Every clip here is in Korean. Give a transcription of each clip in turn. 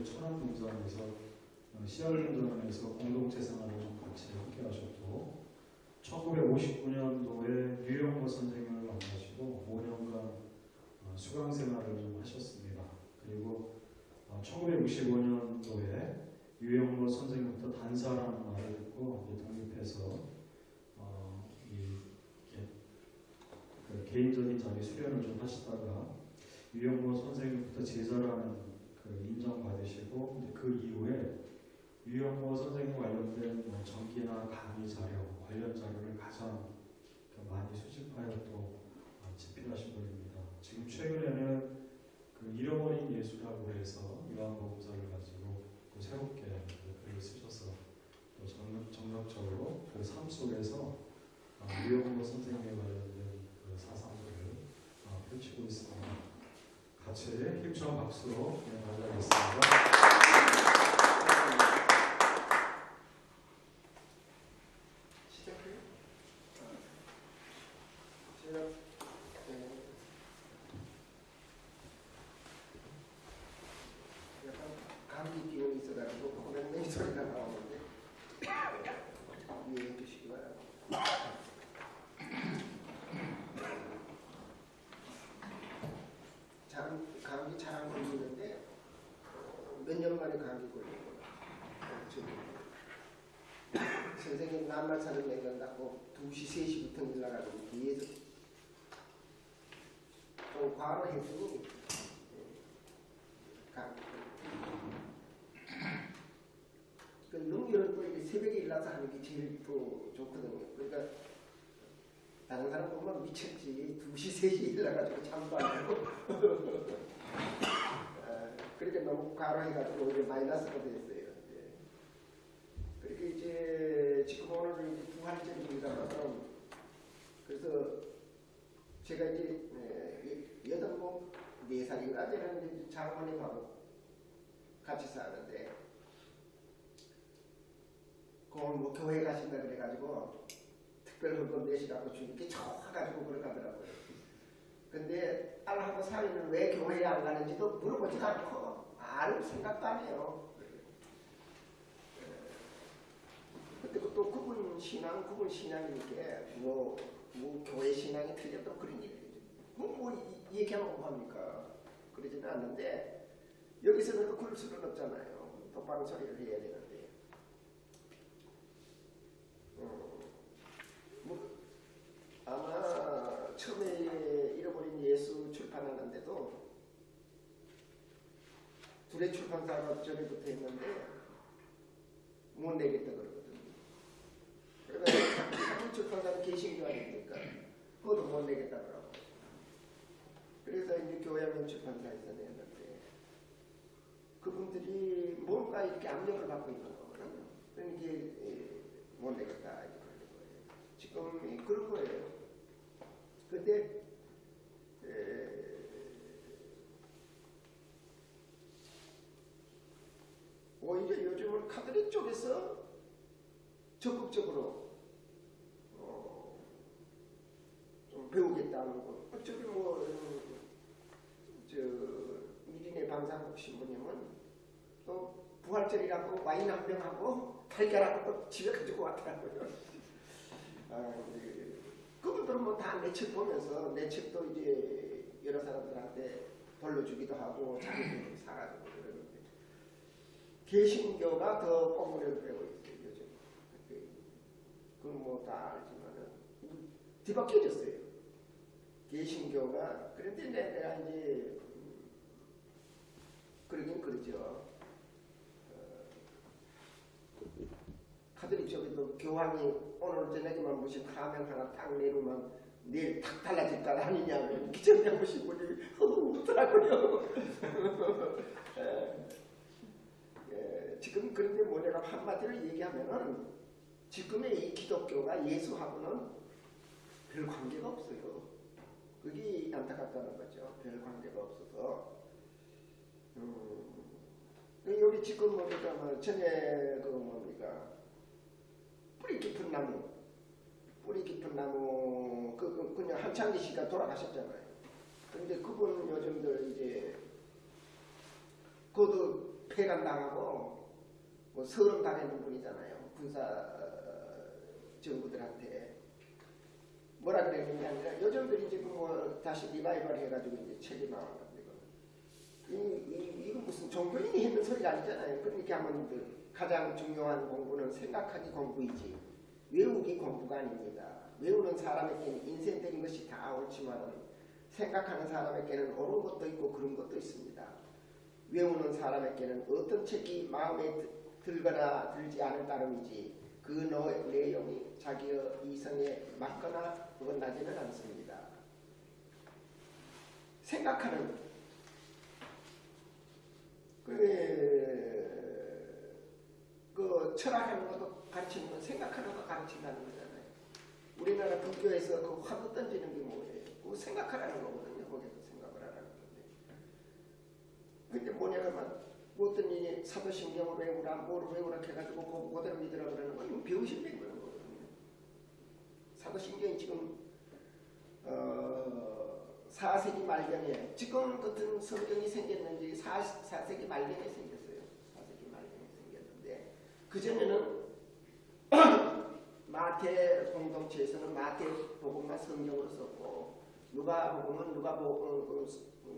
이제 천안동전에서 씨알동전에서 공동체 생활을 좀 같이 함께 하셨고 1959년도에 유영보 선생님을 만나시고 5년간 수강 생활을 좀 하셨습니다. 그리고 1965년도에 유영보 선생님부터 단사라는 말을 듣고 이제 독립해서 그 개인적인 자기 수련을 좀 하시다가 유영보 선생님부터 제자라는 그 인정받으시고 이제 그 이후에 유영보 선생님 관련된 전기나 강의 자료, 관련 자료를 가장 많이 수집하여 또 집필하신 분입니다. 지금 최근에는 그 잃어버린 예수라고 해서 요한복음서를 가지고 또 새롭게 글을 쓰셔서 또 정력적으로 그 삶 속에서 유영보 선생님에 관련된 그 사상들을 펼치고 있습니다. 같이 힘찬 박수로 맞이하겠습니다. 감기 기운이 있어가지고 코맹맹이 소리가 나오는데 이해해 주시기 바랍니다. 감기 잘 안 걸리는데 몇 년 만에 감기 걸리고 선생님 낱말살을 맺는다고 2시, 3시부터 일나가지고 뒤에서 좀 과로했으니 그 능률은 또 이게 새벽에 일어나서 하는 게 제일 또 좋거든요. 그러니까 다른 사람 보면 미쳤지 2시, 3시 일어나가지고 잠도 안 자고 그렇게 너무 과로해가지고 이제 마이너스가 됐어요. 그렇게 이제 지금 오늘 이제 부활절입니다. 그래서 제가 이제 4살인가 되는 장모님하고 같이 사는데 오늘 뭐 교회 가신다 그래가지고 특별 헌금 내시라고 주님께 좋아가지고 그러가더라고요. 근데 딸하고 사위는 왜 교회에 안 가는지도 물어보지도 않고 알 생각도 안 해요. 근데 또 그분 신앙이 이렇게 뭐 교회 신앙이 틀려도 그런 일이에요. 뭐 얘기하면 뭐합니까? 그러지는 않는데 여기서는 또 그럴 수는 없잖아요. 똑바로 소리를 해야 되는데. 아마 처음에 잃어버린 예수 출판하는데도 둘의 출판사가 전에부터 했는데 못 내겠다 그러거든요. 그러니까 한 출판사는 개신교 아닙니까? 그것도 못 내겠다 그러고. 그래서 이제 교회하면 출판사에서 냈는데 그분들이 뭔가 이렇게 압력을 받고 있는 거거든요. 그러니까 못 내겠다 이런 거예요. 지금 그런 거예요. 근데 오히려 요즘은 카톨릭 쪽에서 적극적으로 좀 배우겠다는 거. 어차피 미리네 방상국 신부님은 또 부활절이라고 와인 한 병하고 달걀하고 집에 가지고 왔더라고요. 그분들은 뭐 다 내 책 보면서 내 책도 이제 여러 사람들한테 돌려주기도 하고 자기들이 사가지고 그러는데 개신교가 더 꼼무를 빼고 있어요 요즘. 그건 뭐 다 알지만은 뒤바뀌어졌어요. 개신교가. 그런데 내가 이제 그러긴 그러죠. 카톨릭 쪽에도 교황이 오늘 저녁에만 무슨 가면 하나 딱 내리면 내일 탁 달라질 거 아니냐고 기정해보신 분이 웃더라고요. 지금 그런데 뭐 내가 한마디로 얘기하면은 지금의 이 기독교가 예수하고는 별 관계가 없어요. 그게 안타깝다는 거죠. 별 관계가 없어서. 여기 지금 뭡니까 전에 그 뭡니까 뿌리 깊은 나무 그냥 한창기 씨가 돌아가셨잖아요. 근데 그분 요즘들 이제 그것도 폐간 당하고 뭐 서름 당했는 분이잖아요. 군사 정부들한테 뭐라 그랬는 게 아니라 요즘들이 지금 뭐 다시 리바이벌 해가지고 이제 책이 나왔는데 이건 무슨 종교인이 했는 소리가 아니잖아요. 그러니까 한번 가장 중요한 공부는 생각하기 공부이지 외우기 공부가 아닙니다. 외우는 사람에게는 인생적인 것이 다 옳지만 생각하는 사람에게는 옳은 것도 있고 그런 것도 있습니다. 외우는 사람에게는 어떤 책이 마음에 들거나 들지 않을 따름이지 그 내용이 자기의 이성에 맞거나 어긋나지는 않습니다. 생각하는 그 철학하는 것도 가르치는 건 생각하는 거 가르친다는 거잖아요. 우리나라 불교에서 그 화두 던지는 게 뭐예요? 그거 생각하라는 거거든요. 거기서 생각을 하라는 건데. 근데 뭐냐면 어떤 일이 사도신경을 외우라, 뭐를 외우라 해가지고 그대로 믿으라 그러는 건 병신된 그런 거거든요. 사도신경이 지금 4세기 말경에 지금 같은 성경이 생겼는지 4세기 말경에 생겼어요. 4세기 말경에 생겼는데 그전에는 마태 공동체에서는 마태복음만 성경으로 썼고 누가복음은 누가복음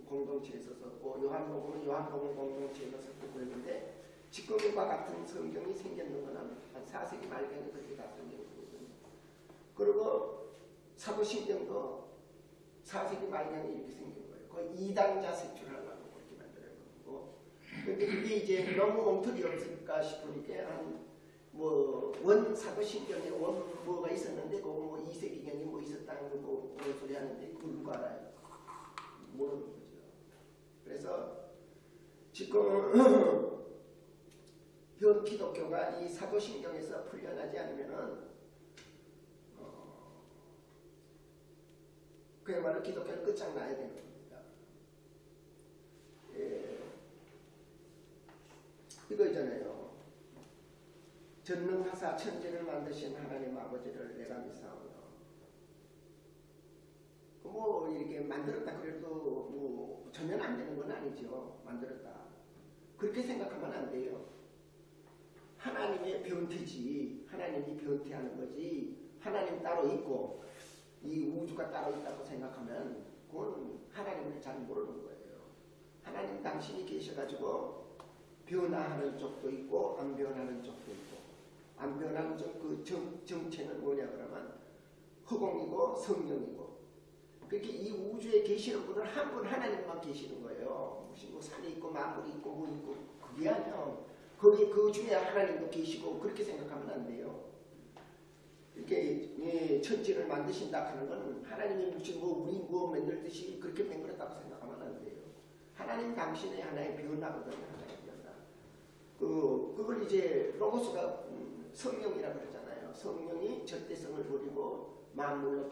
공동체에서 썼고 요한복음은 요한복음 공동체에서 썼고 그랬는데 지금과 같은 성경이 생겼는 건 한 4세기 말경에 그렇게 다 생겼거든요. 그리고 사도신경도 4세기 말경에 이렇게 생긴 거예요. 거의 2단자 색출하려고 그렇게 만드는 거고. 근데 그게 이제 너무 엉터리 없을까 싶으니까 원 사도신경에 원 뭐가 있었는데 그거 뭐 2세기경에 뭐 있었다는 거 뭐 그런 소리 하는데 그걸 누가 알아요? 모르는 거죠. 그래서 지금 현 기독교가 이 사도신경에서 풀려나지 않으면은 그야말로 기독교는 끝장나야 되는 겁니다. 예. 이거 있잖아요. 전능하사 천지를 만드신 하나님 아버지를 내가 믿사오며 뭐 이렇게 만들었다 그래도 뭐 전혀 안 되는 건 아니죠. 만들었다. 그렇게 생각하면 안 돼요. 하나님의 변태지. 하나님이 변태하는 거지. 하나님 따로 있고 이 우주가 따로 있다고 생각하면 그건 하나님을 잘 모르는 거예요. 하나님 당신이 계셔가지고 변화하는 쪽도 있고 안 변하는 쪽도 있고 안 변하는 쪽 그 정체는 뭐냐 그러면 허공이고 성령이고 그렇게 이 우주에 계시는 분은 한 분 하나님만 계시는 거예요. 무슨 뭐 산이 있고 만물이 있고 뭐 있고 그게 아니야. 거기 그 중에 하나님도 계시고 그렇게 생각하면 안 돼요. 이렇게 천지를 만드신다 하는 건 하나님이 무슨 우리 만들듯이 그렇게 만들었다고 생각하면 안 돼요. 하나님 당신의 하나의 변화거든요. 하나의 변화. 그걸 이제 로고스가 성령이라 그러잖아요. 성령이 절대성을 버리고 만물로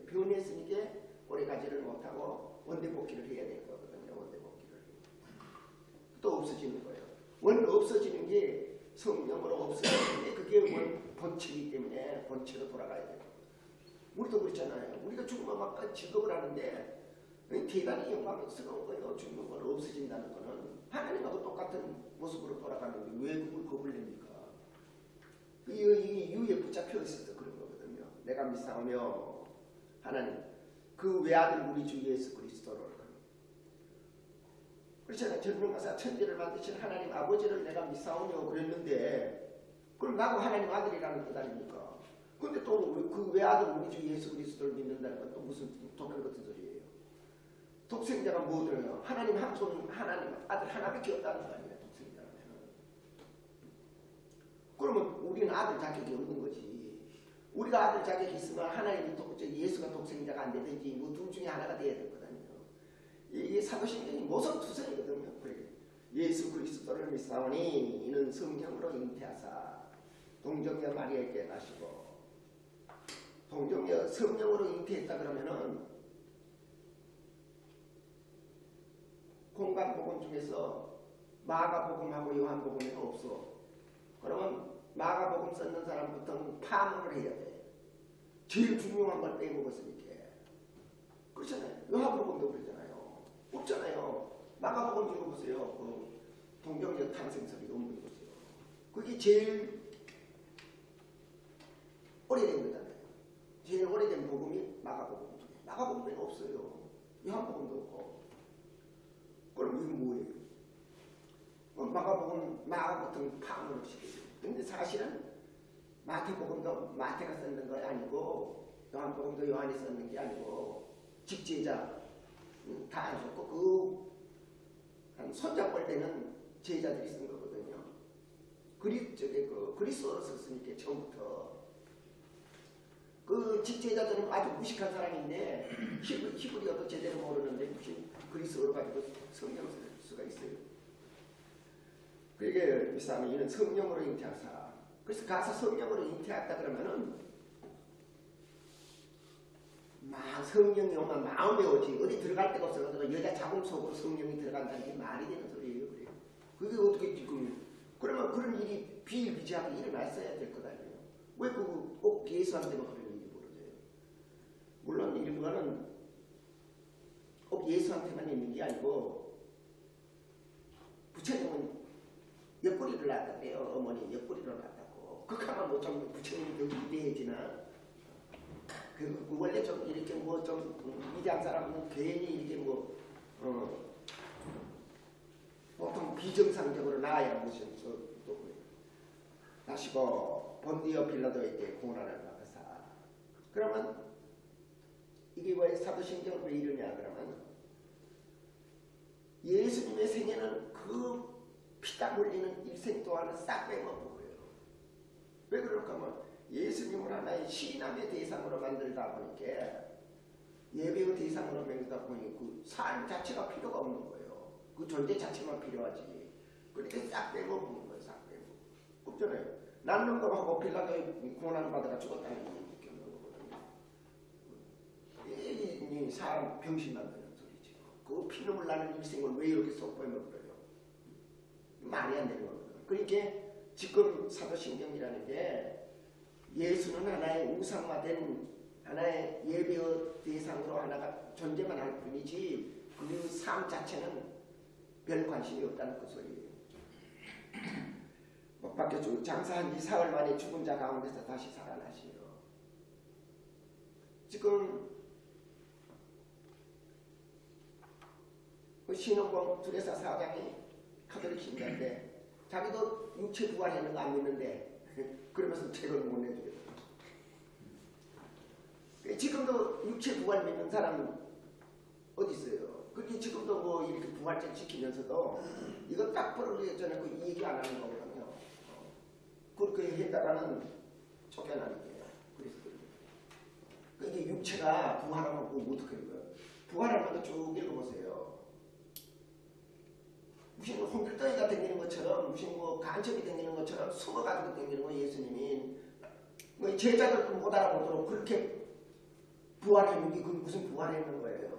변했으니까 오래가지를 못하고 원대복귀를 해야 되는 거거든요. 원대복귀를. 또 없어지는 거예요. 원 없어지는 게 성령으로 없어지는데 그게 원 본체이기 때문에 본체로 돌아가야 돼요. 우리도 그렇잖아요. 우리가 죽으면 막 직업을 하는데 대단히 영광스러운 거예요. 죽는 걸 없어진다는 거는 하나님하고 똑같은 모습으로 돌아가는데 왜 그걸 겁을 냅니까? 이 유에 붙잡혀 있어서 그런 거거든요. 내가 믿사오며 하나님 그 외아들 우리 주 예수 그리스도를 그렇잖아요. 전능하사 천지를 만드신 하나님 아버지를 내가 믿사오며 그랬는데 그럼 나도 하나님 아들이라는 뜻 아닙니까? 근데 또 그 외아들 우리 주 예수 그리스도를 믿는다는 건 또 무슨 독일 같은 소리예요. 독생자가 뭐 들어요? 하나님 한 손은 하나님 아들 하나밖에 없다는 거 아니에요. 독생자라면. 그러면 우리는 아들 자격이 없는 거지. 우리가 아들 자격이 있으면 하나님이 예수가 독생자가 안 되든지 뭐 둘 중에 하나가 돼야 되거든요. 이게 사도신경이 모성투성이거든요. 그래. 예수 그리스도를 믿사오니 이는 성령으로 잉태하사 동정녀 마리아에게 나시고 동정녀 성령으로 잉태했다 그러면은 공간복음 중에서 마가복음하고 요한복음에는 없어. 그러면 마가복음 썼는 사람부터는 파문을 해야 돼. 제일 중요한 걸 빼먹었으니까. 그렇잖아요. 요한복음도 그러잖아요. 없잖아요. 마가복음 읽어보세요. 그 동정녀 그게 제일 오래된 거잖아요. 제일 오래된 복음이 마가복음이죠. 마가복음에는 없어요. 요한복음도 없고. 그럼 이건 뭐예요? 마가복음 마가 같은 파문을 시키죠. 근데 사실은 마태복음도 마태가 썼는 거 아니고 요한복음도 요한이 썼는 게 아니고 직제자 다 하셨고 한 손잡을 때는 제자들이 쓴 거거든요. 그리스어로 썼으니까 처음부터 그 직제자들은 아주 무식한 사람인데 히브리어도 제대로 모르는데 무슨 그리스어로 가지고 성경을 쓸 수가 있어요. 그게 이 사람이 이는 성령으로 잉태하사. 그래서 가서 성령으로 잉태했다 그러면은 성령이 오면 마음에 오지 어디 들어갈 데가 없어가지고 여자 자궁 속으로 성령이 들어간다는 게 말이 되는 소리예요. 그래요. 그게 어떻게 지금 그러면 그런 일이 비일비재하게 일어났어야 될 것 아니에요. 왜 꼭 예수한테만 그런 일이 벌어져요? 물론 일부는 꼭 예수한테만 있는 게 아니고 부처님은 옆구리를 낳았다고요. 어머니 옆구리를 낳았다고. 그렇게만 뭐 좀 부처님이 더 위대해지나? 그 원래 좀 이렇게 뭐 좀 위대한 사람은 괜히 이렇게 보통 비정상적으로 나아야 무슨 또 나시고 본디어 빌라도에게 고난을 받으사. 그러면 이게 왜 사도신경을 왜 이러냐 그러면 예수님의 생애는 그 피땀 흘리는 일생 동안은 싹 빼먹은 거예요. 왜 그럴까 하면 예수님을 하나의 신앙의 대상으로 만들다 보니까 예배의 대상으로 만들다 보니 그 삶 자체가 필요가 없는 거예요. 그 존재 자체만 필요하지. 그러니까 싹 빼먹은 거예요. 싹 빼먹. 없잖아요. 낳는 거하고 빌라도에 고난받아가 죽었다는 게 느껴는 거거든요. 이 사람 병신 만드는 소리지. 그 피눈물 나는 일생을 왜 이렇게 쏙 빼먹어요? 말이 안 되는 거거든요. 그러니까 지금 사도신경이라는 게 예수는 하나의 우상화된 하나의 예배의 대상으로 하나가 존재만 할 뿐이지 그 삶 자체는 별 관심이 없다는 그 소리예요. 못 박혀주고 장사한 지 사흘 만에 죽은 자 가운데서 다시 살아나시요. 지금 그 신흥공 두레사 사장이 카톨릭 신자인데 자기도 육체 부활했는 거 안 믿는데 그러면서 책을 못 내주겠다. 지금도 육체 부활 믿는 사람은 어디 있어요? 그렇게 지금도 뭐 이렇게 부활절 지키면서도 이거 딱 벌어지기 전에 그 얘기 안 하는 거거든요. 그렇게 했다가는 쫓겨나는 거예요. 그래서 이게 육체가 부활하면 뭐 어떻게 해요? 부활하는 거 쭉 읽어보세요. 무슨 뭐 홍길동이가 댕기는 것처럼 무슨 뭐 간첩이 댕기는 것처럼 숨어가지고 댕기는 거 예수님이 뭐 제자들도 못 알아보도록 그렇게 부활했는 게 그게 무슨 부활했는 거예요.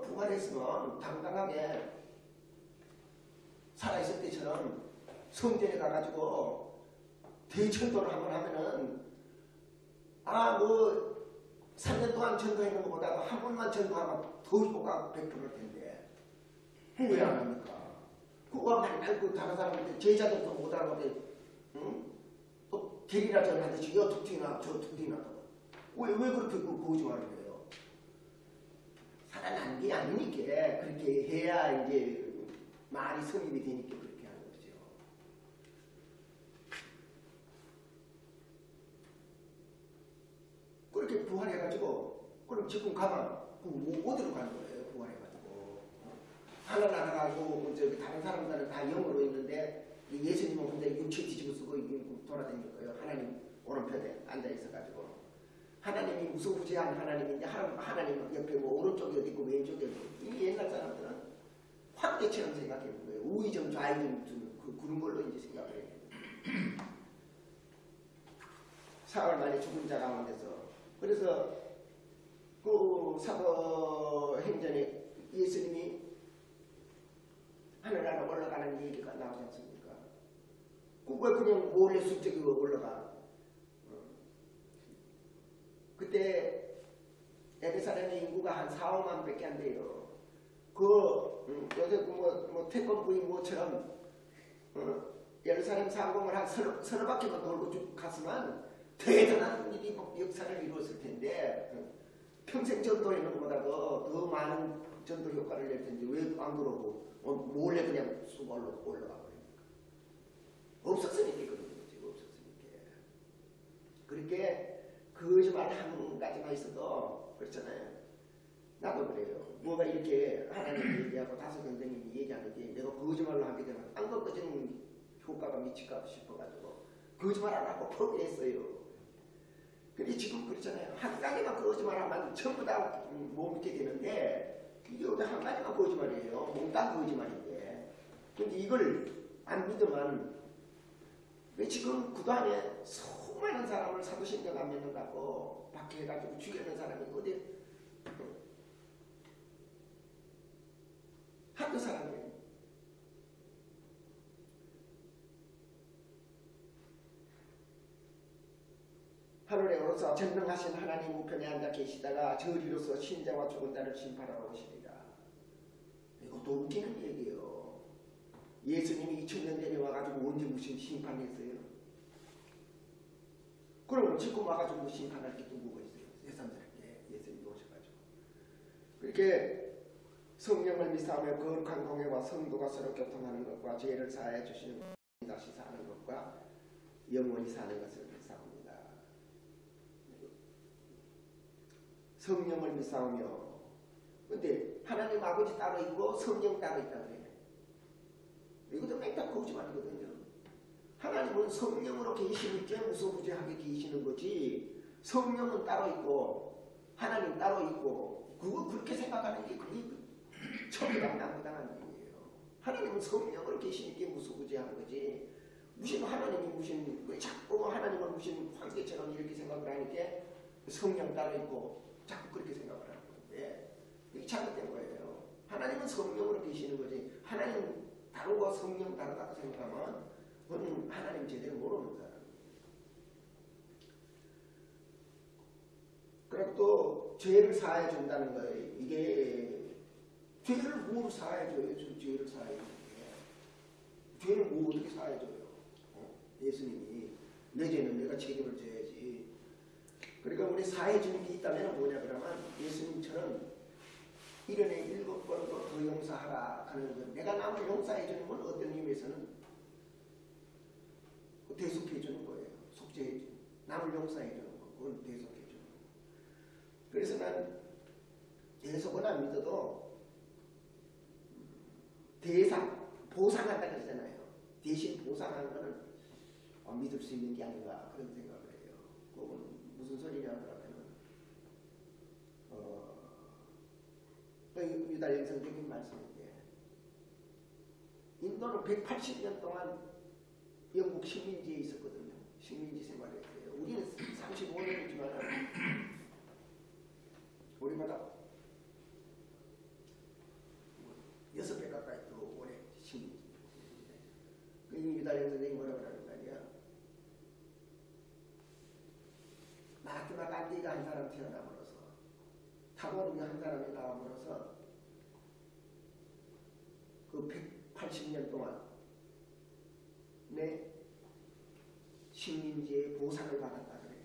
부활했으면 당당하게 살아있을 때처럼 성전에 가가지고 대천도를 한번 하면은 뭐 3년 동안 전도했는 것보다 한 번만 전도하면 더 효과가 100%일 텐데 왜 안 합니까? 그거 맨날 그 다른 사람한테 제자들도 못 알아보게 또 게리라 전하듯이 두 튀나 저 두 튀나 왜 그렇게 거짓말을 해요? 살아난 게 아니니까 그렇게 해야 이제 말이 성립이 되니까 그렇게 하는 거죠. 그렇게 부활해가지고 그럼 지금 가면 어디로 가는 거예요? 부활해가지고 하나 나가가지고 다른 사람들은 다 영으로 있는데 예수님은 근데 육체 뒤집어 쓰고 돌아다닐 거예요. 하나님 오른편에 앉아있어가지고 하나님이 무소부지한 하나님인데 하나님 옆에 뭐 오른쪽에 어디 있고 왼쪽에 어디 있고 이 옛날 사람들은 황제처럼 생각해본 거예요. 우의정 좌의정 그런 걸로 이제 생각을 해요. 사흘 만에 죽은 자 가운데서 그래서 그 사도행전에 예수님이 하늘나라 올라가는 얘기가 나오지 않습니까? 그걸 그냥 몰래 숨적이고 올라가. 그때 에베사렘의 인구가 한 4, 5만 밖에 안 돼요. 요새 태권부인 뭐처럼 예루살렘 상공을 한 서너 바퀴만 돌고 쭉 갔으면 대단한 일이 역사를 이루었을 텐데 평생 전도하는 것보다도 더 많은 전도 효과를 낼 텐데 왜 안 그러고 몰래 그냥 쑥 올라가 버립니까? 없었으니까 그런 거지. 없었으니까. 그렇게 거짓말 한 가지만 있어도 그렇잖아요. 나도 그래요. 뭐가 이렇게 하나님 얘기하고 다섯 선생님이 얘기하는데 내가 거짓말로 하게 되면 안 것까지는 효과가 미칠까 싶어가지고 거짓말 안 하고 포기했어요. 근데 지금 그렇잖아요. 한 가지만 거짓말하면 전부 다 못 믿게 되는데 이게 한 가지만 거짓말이에요. 몽땅 거짓말인데. 근데 이걸 안 믿으면 왜 지금 그동안에 수많은 사람을 사도신경 안 믿는다고 박해해가지고 죽이는 사람이 어디 한두 사람이에요. 하늘에 오르사 전능하신 하나님 우편에 앉아 계시다가 저리로서 신자와 죽은 자를 심판하러 오시리라. 이것도 웃기는 얘기예요. 예수님이 2000년 전에 와가지고 언제 무슨 심판했어요? 그러면 지금 와가지고 심판할 게 또 뭐가 있어요? 세상스럽게 예수님이 오셔가지고. 그렇게 성령을 미사하며 거룩한 공예와 성도가 서로 교통하는 것과 죄를 사하여 주시는 다시 사는 것과 영원히 사는 것을 미사합니다. 성령을 미사하며 근데 하나님 아버지 따로 있고 성령 따로 있다 그래요. 이것도 맹딱 거짓말이거든요. 하나님은 성령으로 계시는 게 무소부재하게 계시는 거지 성령은 따로 있고 하나님 따로 있고 그거 그렇게 생각하는 게 그게 처음이랑 나무당한 얘기예요. 하나님은 성령으로 계시는 게 무소부재한 거지 무슨 하나님이 무슨 자꾸 하나님은 무슨 황제처럼 이렇게 생각을 하니까 성령 따로 있고 자꾸 그렇게 생각을 하는 건데 이게 잘못된 거예요. 하나님은 성령으로 계시는 거지 하나님 다르고 성령 다르다고 생각하면 그건 하나님 제대로 모르는 사람이에요. 그리고 또 죄를 사해 준다는 거예요. 이게 죄를 뭐 사해 줘요? 죄를 사해 주는 게 죄를 뭐 어떻게 사해 줘요? 예수님이 내 죄는 내가 책임을 져야지. 그러니까 우리 사해 주는 게 있다면 뭐냐 그러면 예수님처럼 1년에 7번도 더 용서하라 하는 것. 내가 남을 용서해 주는 건 어떤 의미에서는 대속해 주는 거예요. 속죄해 주는 남을 용서해 주는 거. 그건 대속해 주는 거. 그래서 난 대속은 안 믿어도 대상, 보상한다 그러잖아요. 대신 보상하는 거는 믿을 수 있는 게 아닌가 그런 생각을 해요. 그건 무슨 소리냐 그러면은 또 유다림 선생님 말씀인데 인도는 180년 동안 영국 식민지에 있었거든요. 식민지 생활했어요. 우리는 35년이지만 우리보다 6배 가까이 또 오래 식민지. 그 유다림 선생님이 뭐라고 하는 거 아니야? 마하트마 간디가 한 사람 태어남으로써 타고르가 한 사람이 나옴으로써 그 180년 동안 내 식민지의 보상을 받았다 그래요.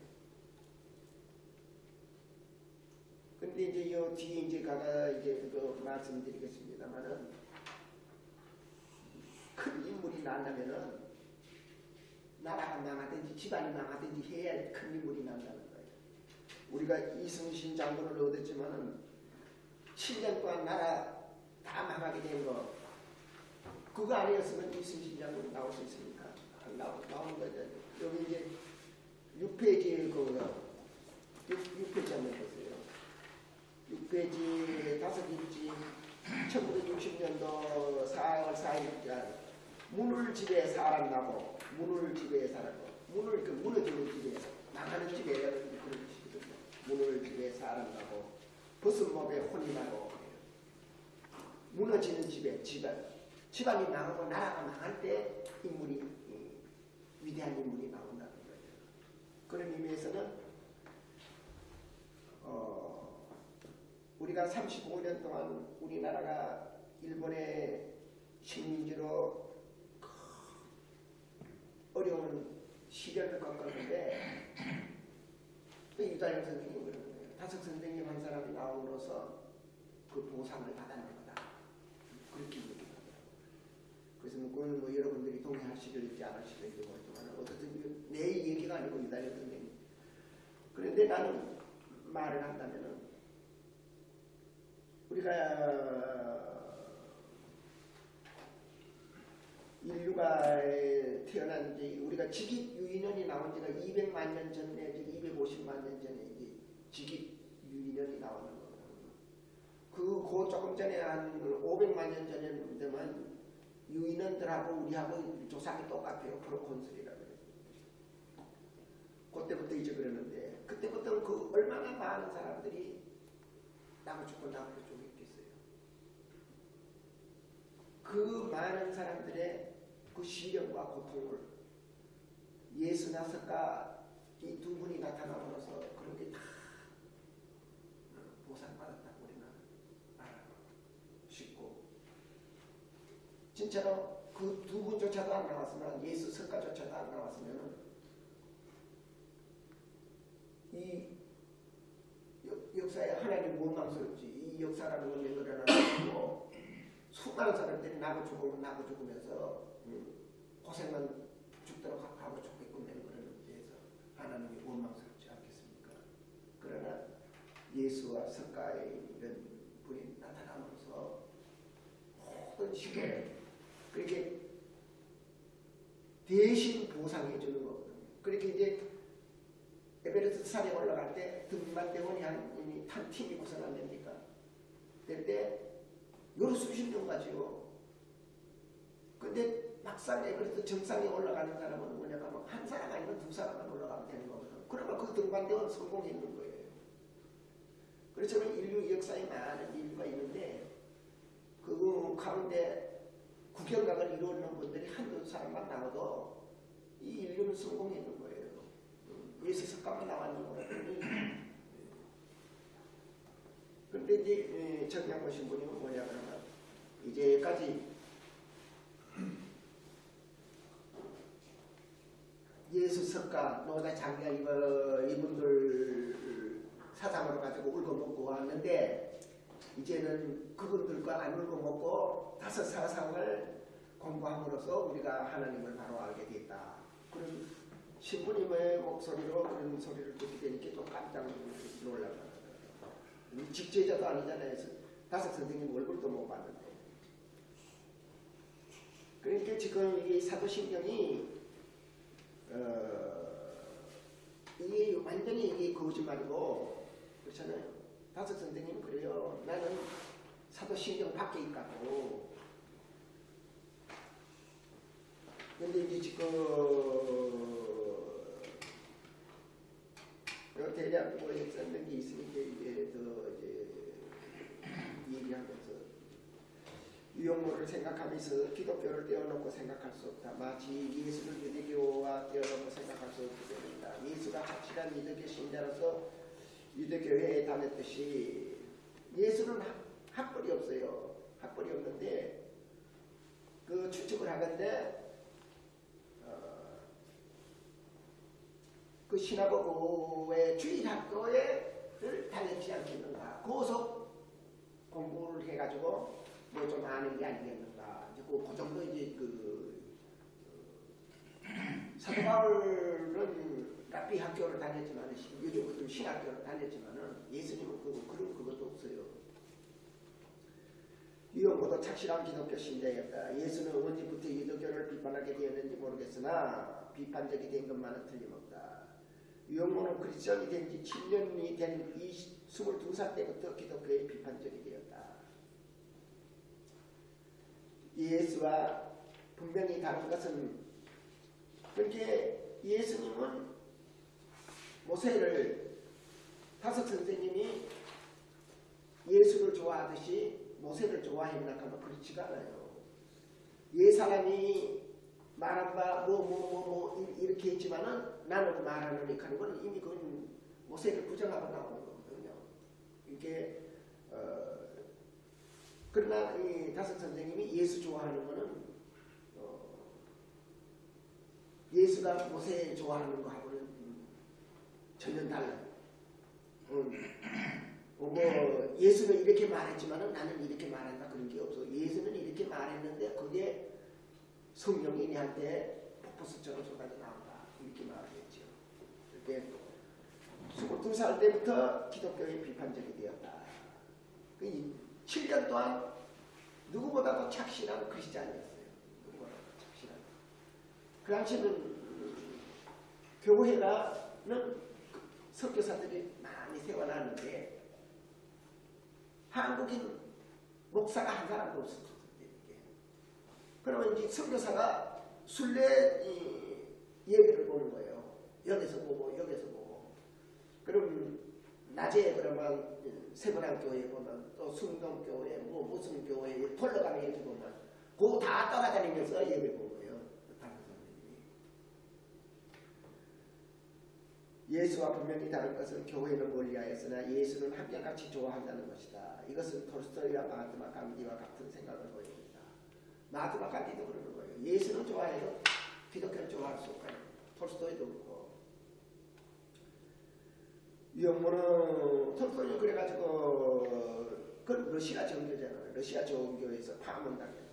근데 이제 요 뒤에 이제 가가 이제 그거 말씀드리겠습니다만은 큰 인물이 난다면은 나라가 망하든지 집안이 망하든지 해야 큰 인물이 난다는 거예요. 우리가 이순신 장군을 얻었지만은 7년 동안 나라 다 망하게 된 거 그거 아니었으면 이순신 장군 나올 수 있습니까? 나오는 거죠. 여기 이제 6페이지에 그거요. 6페이지 한번 보세요. 6페이지 5일지 1960년도 4월 4일자 문을 집에 사람나고 문을 집에 사람고 문을 그 무너지는 집에 망하는 집에 그런 식이거든요. 문을 집에 사람나고 벗은 몸에 혼이 나고 무너지는 집에 집안이 망하고 나라가 망할 때 인물이 위대한 인물이 나온다는 거예요. 그런 의미에서는 우리가 35년 동안 우리나라가 일본의 식민지로 시련을 겪었는데 또 유다영 선생님이 그러는 거예요. 다섯 선생님 한 사람이 나옴으로써 그 보상을 받았는 거다. 그렇게 얘기하더라고요. 그래서 그거는 뭐 여러분들이 동의하시는지 안 하시는지 모르지만 어쨌든 내 얘기가 아니고 유다영 선생님. 그런데 나는 말을 한다면은 우리가 인류가 태어난 지 우리가 직입 유인원이 나온 지가 200만 년 전에 250만 년 전에 이제 직입 유인원이 나오는 거거든요. 그 조금 전에 한 500만 년 전에 되면 유인원들하고 우리하고 조상이 똑같아요. 프로콘술이라고 해요. 그때부터 이제 그러는데 그때부터 그 얼마나 많은 사람들이 나무 죽고 나무 죽고 했겠어요. 그 많은 사람들의 그 시련과 고통을 예수나 석가 이 두 분이 나타남으로써 그런 게 다 보상받았다고 우리는 알아요. 쉽고 진짜로 그 두 분조차도 안 나왔으면 예수 석가조차도 안 나왔으면 이 역사에 하나님 원망스럽지. 이 역사라는 건 일어나고 수많은 사람들이 나고 죽으면서 고생만 죽도록 하고 죽게끔 되는 거는 위해서 하나님이 원망스럽지 않겠습니까? 그러나 예수와 석가의 이런 분이 나타남으로써 모든 시대에 그렇게 대신 보상해 주는 거거든요. 그렇게 이제 에베레스트 산에 올라갈 때 등반대원이 한 팀이 구성 안 됩니까? 그때 여러 수십 년 가지고 근데 막상 에베레스트 정상에 올라가는 사람은 뭐냐면 한 사람 아니면 두 사람만 올라가면 되는 거거든. 그러면 그 등반대원 성공했는 거예요. 그래서 인류 역사에 많은 인류가 있는데 그 가운데 국경각을 이루는 분들이 한두 사람만 나와도 이 인류는 성공했는 거예요. 예수 석가만 나왔는 거예요. 그런데 이제 정량 보신 분이 뭐냐 그러면 이제까지 예수 석가 노자 장가 이분들 사상으로 가지고 울고먹고 왔는데 이제는 그분들과 안 울고먹고 다섯 사상을 공부함으로써 우리가 하나님을 바로 알게 됐다. 그런 신부님의 목소리로 그런 소리를 듣게 되니까 좀 깜짝 놀라더라고요. 직제자도 아니잖아요. 다섯 선생님 얼굴도 못 봤는데. 그러니까 지금 이 사도신경이 이게 완전히 이게 거짓말이고 그렇잖아요. 다섯 선생님 그래요. 나는 사도신경 밖에 있다고. 근데 이제 지금 대략 뭐 썼는 게 있으니까 이제 얘기하면서 유용모를 생각하면서 기독교를 떼어놓고 생각할 수 없다. 마치 예수를 유대교와 떼어놓고 생각할 수 없게 됩니다. 예수가 확실한 유대교 신자로서 유대교회에 다녔듯이 예수는 학벌이 없어요. 학벌이 없는데 그 추측을 하건데 그 시나고그의 주일학교를 다녔지 않겠는가. 고속 공부를 해가지고 뭐 좀 아는 게 아니겠는가. 이제 그 정도 이제 사도 바울은 랍비 학교를 다녔지만 요즘 신학교를 다녔지만은 예수님은 그것도 없어요. 유용모도 착실한 기독교 신자였다. 예수는 언제부터 유대교를 비판하게 되었는지 모르겠으나 비판적이 된 것만은 틀림없다. 유용모는 크리스천이 된 지 7년이 된 22살 때부터 기독교에 비판적이 되었다. 예수와 분명히 다른 것은 그렇게 예수님은 모세를 다섯 선생님이 예수를 좋아하듯이 모세를 좋아했나 하면 그렇지가 않아요. 사람이 말한 바 이렇게 했지만은 나는 말하노니까 하는 건 이미 그건 모세를 부정하고 나오는 거거든요. 이게 그러나 이 다섯 선생님이 예수 좋아하는 거는 예수가 모세 좋아하는 거하고는 전혀 달라요. 뭐 예수는 이렇게 말했지만 나는 이렇게 말한다 그런 게 없어. 예수는 이렇게 말했는데 그게 성령이 내한테 폭포수처럼 쏟아져 나온다 이렇게 말했죠. 이렇게 22살 때부터 기독교에 비판적이 되었다. 7년 동안 누구보다도 착실한 크리스찬이었어요. 누구보다도 착실한. 그 당시에는 교회가는 선교사들이 많이 세워놨는데 한국인 목사가 한 사람도 없었어요. 그러면 이제 선교사가 순례 예배를 보는 거예요. 여기서 보고 여기서 보고. 그럼 낮에 그러면 세브란 교회 보면 또 순동교회 뭐 무슨 교회 돌아가면 이렇게 보면 그거 다 따라다니면서 예배 보는 거예요. 다른 사람들이. 예수와 분명히 다른 것은 교회는 멀리하였으나 예수는 한결같이 좋아한다는 것이다. 이것은 톨스토이와 마하트마 간디와 같은 생각을 보입니다. 마하트마 간디도 그러는 거예요. 예수는 좋아해도 기독교를 좋아할 수 없고 톨스토이도 그렇고. 톨스토이는 그래가지고 그 러시아 정교잖아요. 러시아 정교에서 파문당했어요.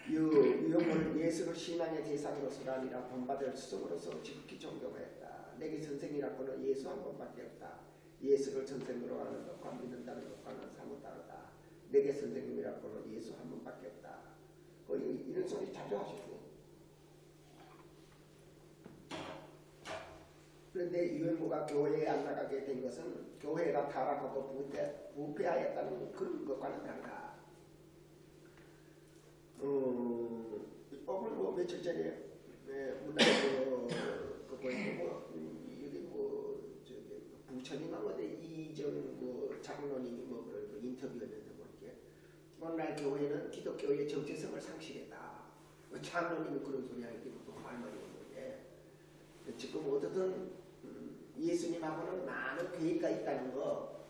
유형을 예수를 신앙의 대상으로서가 아니라 본받을 스승으로서 지극히 존경했다. 내게 선생이라고는 예수 한 번밖에 없다. 예수를 선생으로 하는 것과 믿는다는 것과는 사뭇 다르다. 내게 선생님이라고는 예수 한 번밖에 없다. 이런 소리 자주 하시고. 그런데 유형무가 교회에 안 나가게 된 것은 교회가 타락하고 부패하였다는 그런 것과는 다르다. 뭐 며칠 전에 문화에서 여기 부처님하고 이정 장로님이 그런 인터뷰였는데 이렇게 오늘날 교회는 기독교의 정체성을 상실했다. 장로님이 그런 소리 하니까 또 할 말이 없는데 지금 어떻든 예수님하고는 많은 괴리가 있다는 거.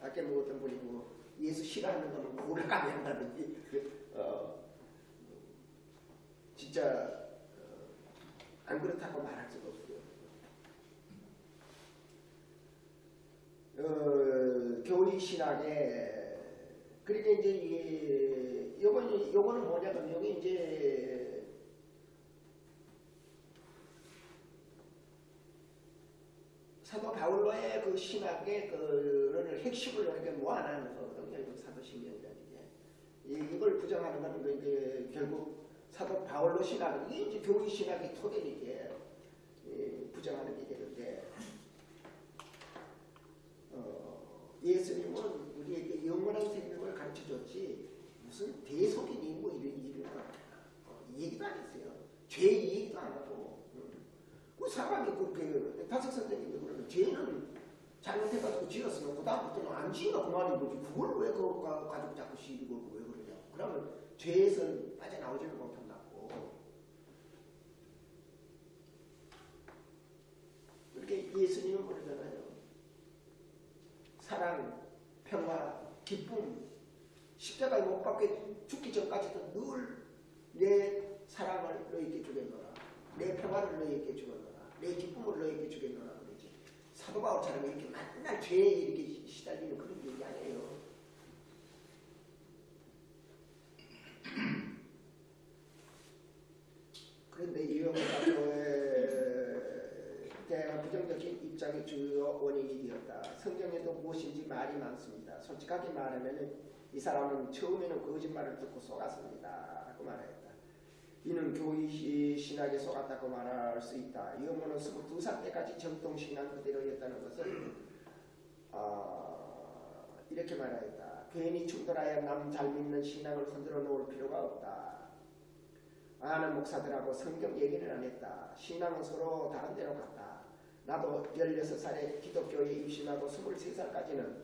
아까 어떤 분이 예수 싫어하는 거는 고라가게 한다든지 진짜 안 그렇다고 말할 수가 없어요. 교리 신학에 그러니까 이제 요거는 뭐냐면 여기 이제 사도 바울로의 그 신학의 그를 핵심을 이렇게 모아놓은 거거든요. 사도신경이라는 게 이걸 부정하는 거는 이제 결국 사도 바울로 신학 이게 이제 교리 신학의 토대니까 부정하는 게 되는데 예수님은 우리에게 영원한 생명을 가르쳐줬지 무슨 대속이니 뭐 이런 이 얘기도 안 했어요. 죄 얘기도 안 하고 그 사람이 그렇게 다섯 선생님이 그러면 죄는 잘못해가지고 지었으면 그 다음부터는 안 지어가 그만인 거지. 그걸 왜 그 가족 자꾸 시비고 왜 그러냐. 그러면 죄에서 빠져나오지를 못한다고. 그렇게 예수님은 그러잖아요. 사랑, 평화, 기쁨, 십자가에 못 박혀 죽기 전까지도 늘 내 사랑을 너희에게 주겠노라. 내 평화를 너희에게 주겠노라. 내 기쁨을 너희에게 주겠노라. 그러지. 사도 바울처럼 이렇게 맨날 죄에 이렇게 시달리는 그런 얘기 아니에요. 그런데 이영호가 교회에 대한 부정적인 입장이 주요 원인이 되었다. 성경에도 무엇인지 말이 많습니다. 솔직하게 말하면 이 사람은 처음에는 거짓말을 듣고 속았습니다. 라고 말했다. 이는 교리 신학에 속았다고 말할 수 있다. 이영호는 22살 때까지 정통신앙 그대로였다는 것을 이렇게 말하였다. 괜히 충돌하여 남 잘 믿는 신앙을 흔들어 놓을 필요가 없다. 아는 목사들하고 성경 얘기는 안 했다. 신앙은 서로 다른 데로 갔다. 나도 16살에 기독교에 입신하고 23살까지는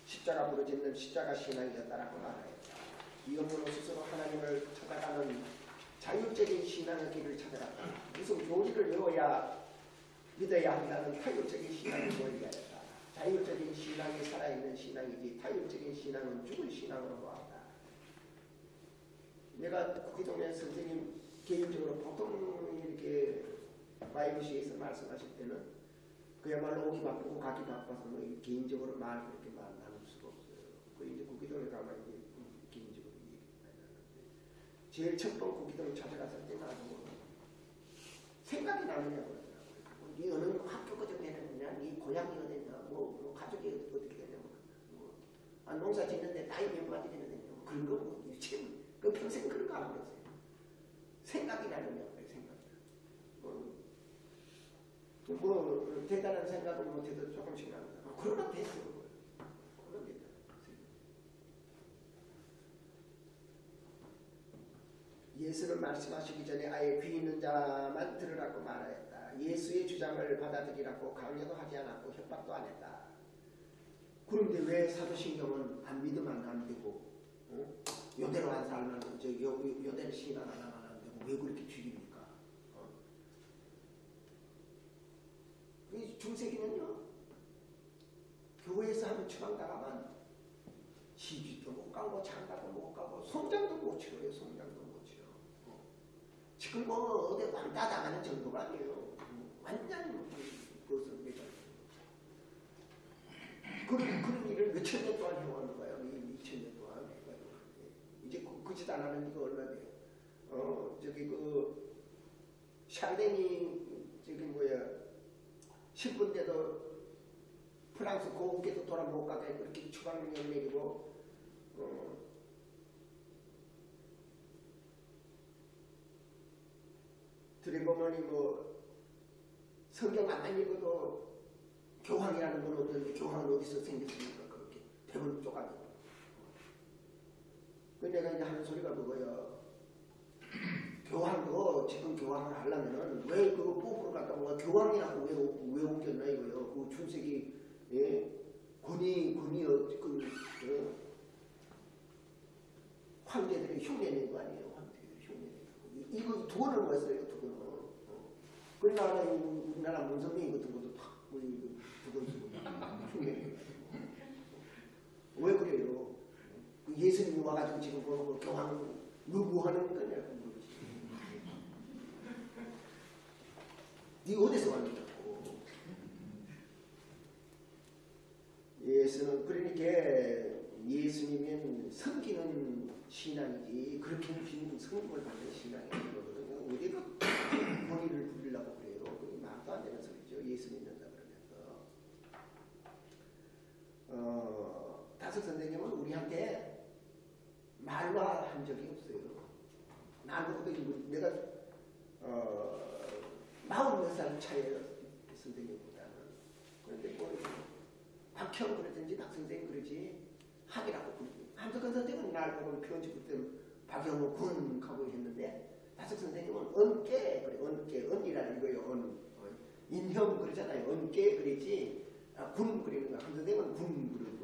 십자가 부르짖는 십자가 신앙이었다라고 말하였다. 이영호는 스스로 하나님을 찾아가는 자율적인 신앙의 길을 찾아갔다. 무슨 교리를 외워야 믿어야 한다는 타율적인 신앙을 보이게 했다. 자율적인 신앙이 살아있는 신앙이지 타율적인 신앙은 죽은 신앙으로 보았다. 내가 구기동의 선생님 개인적으로 보통 이렇게 YMCA에서 말씀하실 때는 그야말로 오기 바쁘고 가기 바빠서 뭐 개인적으로 말 그렇게 말 나눌 수가 없어요. 그 이제 구기동에 가면 이제 개인적으로 얘기 많이 나누는데 제일 첫 번 구기동 찾아갔을 때 나도 생각이 나느냐고 그러더라고요. 네 어느 학교 거저 되느냐, 네 고향이 어디냐, 뭐 가족이 어떻게 되냐, 농사 짓는데 나이 몇 마디 되느냐, 그런 거 뭐 지금 그 평생 그런 거 안 그러세요. 생각이 나느냐고 그래요. 생각이. 뭐 대단한 생각은 못해도 조금씩 납니다. 그러나 됐어요. 그러나 됐다. 예수는 말씀하시기 전에 아예 귀 있는 자만 들으라고 말하였다. 예수의 주장을 받아들이라고 강요도 하지 않았고 협박도 안 했다. 그런데 왜 사도신경은 안 믿으면 안 되고 요대로 안 살면 요대로 신앙 안 하면 안 되고 왜 그렇게 죽입니까? 중세기는요, 교회에서 하면 추방당하면 시집도 못 가고 장가도 못 가고 송장도 못 치러요. 송장도 못 치러. 지금 뭐 어디 왕따 당하는 정도가 아니에요. 완전히 그것을 매장. 그런 일을 몇천 년 동안 해오는 거예요. 2000년 동안. 이제 그 짓 안 하는 지가 얼마 돼요. 저기 그 샬랭이 저기 뭐야 10분대도 프랑스 고국에도 돌아 못 가게 그렇게 추방령을 내리고 들어보면 뭐 성경 안 읽어도 교황이라는 건 없는데 교황은 어디서 생겼습니까? 그렇게 대부분 쪼가지고. 그 내가 이제 하는 소리가 그거야. 교황도 지금 교황을 하려면은 왜 그거 뽑으러 갔다 뭐 교황이라고 왜 옮겼나 이거요. 그 중세기 군이 황제들이 흉내낸 거 아니에요. 황제들이 흉내낸 거. 이거 두 번을 모았어요. 두 번을. 그러나 우리나라 문성민 같은 것도 탁두번 쓰고 흉내낸 거. 왜 그래요? 예수님이 와가지고 지금 그 교황 뭐 하는 거냐. 네 어디서 왔냐고. 예수는 그러니까 예수님은 섬기는 신앙이지 그렇게 성공을 받는 신앙이 아니거든요. 어디가 본인을 부리려고 그래요. 그게 말도 안 되는 소리죠. 예수 믿는다 그러면서 다섯 선생님은 우리한테 말로한 적이 없어요. 나도 내가 40몇 차이에요. 선생님보다는. 그런데 뭐 박형 그러든지 박선생 그러지 학이라고 부르지. 한석근 선생님은 날 보고 편지 그때 박형우 군 하고 했는데 다석 선생님은 언깨 그래. 언깨 언이라는 거예요. 인형 그러잖아요. 언깨 그러지 군 그리는 거. 한 선생님은 군 그러고.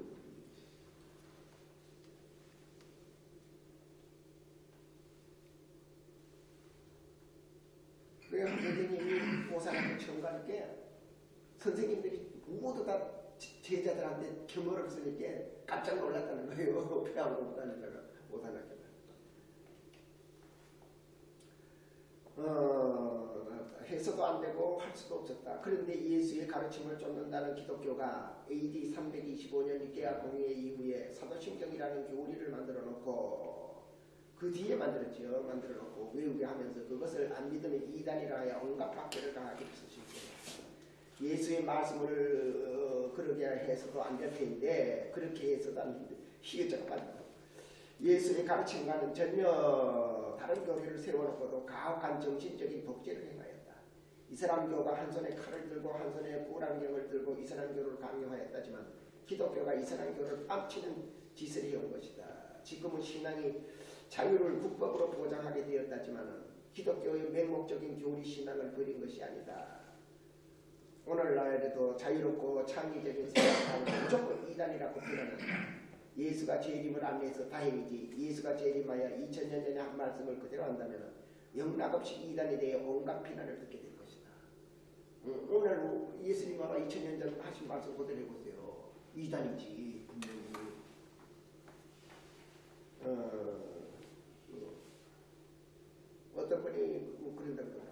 그래 선생님이 오산학교 처음 갈 때 선생님들이 모두 다 제자들한테 경어를 쓰니까 깜짝 놀랐다는 거예요. 배하고 못 다니다가 오산학교가. 해서도 안 되고 할 수도 없었다. 그런데 예수의 가르침을 쫓는다는 기독교가 AD 325년 니케아 공의회 이후에 사도신경이라는 교리를 만들어 놓고 그 뒤에 만들었지요. 만들어 놓고 외우게 하면서 그것을 안 믿으면 이단이라 하여 온갖 박해를 당하게 했었습니다. 예수의 말씀을 그러게 해서도 안 될 텐데 그렇게 해서도 안 되는데 희극적입니다. 예수의 가르침과는 전혀 다른 교리를 세워놓고도 가혹한 정신적인 독재를 행하였다. 이슬람교가 한 손에 칼을 들고 한 손에 꾸란경을 들고 이슬람교를 강요하였다지만 기독교가 이슬람교를 뺨치는 짓을 해온 것이다. 지금은 신앙이 자유를 국법으로 보장하게 되었다지만 기독교의 맹목적인 교리 신앙을 버린 것이 아니다. 오늘날에도 자유롭고 창의적인 생각은 무조건 이단이라고 표현한다. 예수가 재림을 안내해서 다행이지 예수가 재림하여 2000년 전에 한 말씀을 그대로 한다면 영락없이 이단에 대해 온갖 비난을 듣게 될 것이다. 오늘 예수님 아마 2000년 전 하신 말씀 그대로 해보세요. 이단이지 분명히. 어떤 분이 뭐 그런다 그러더라.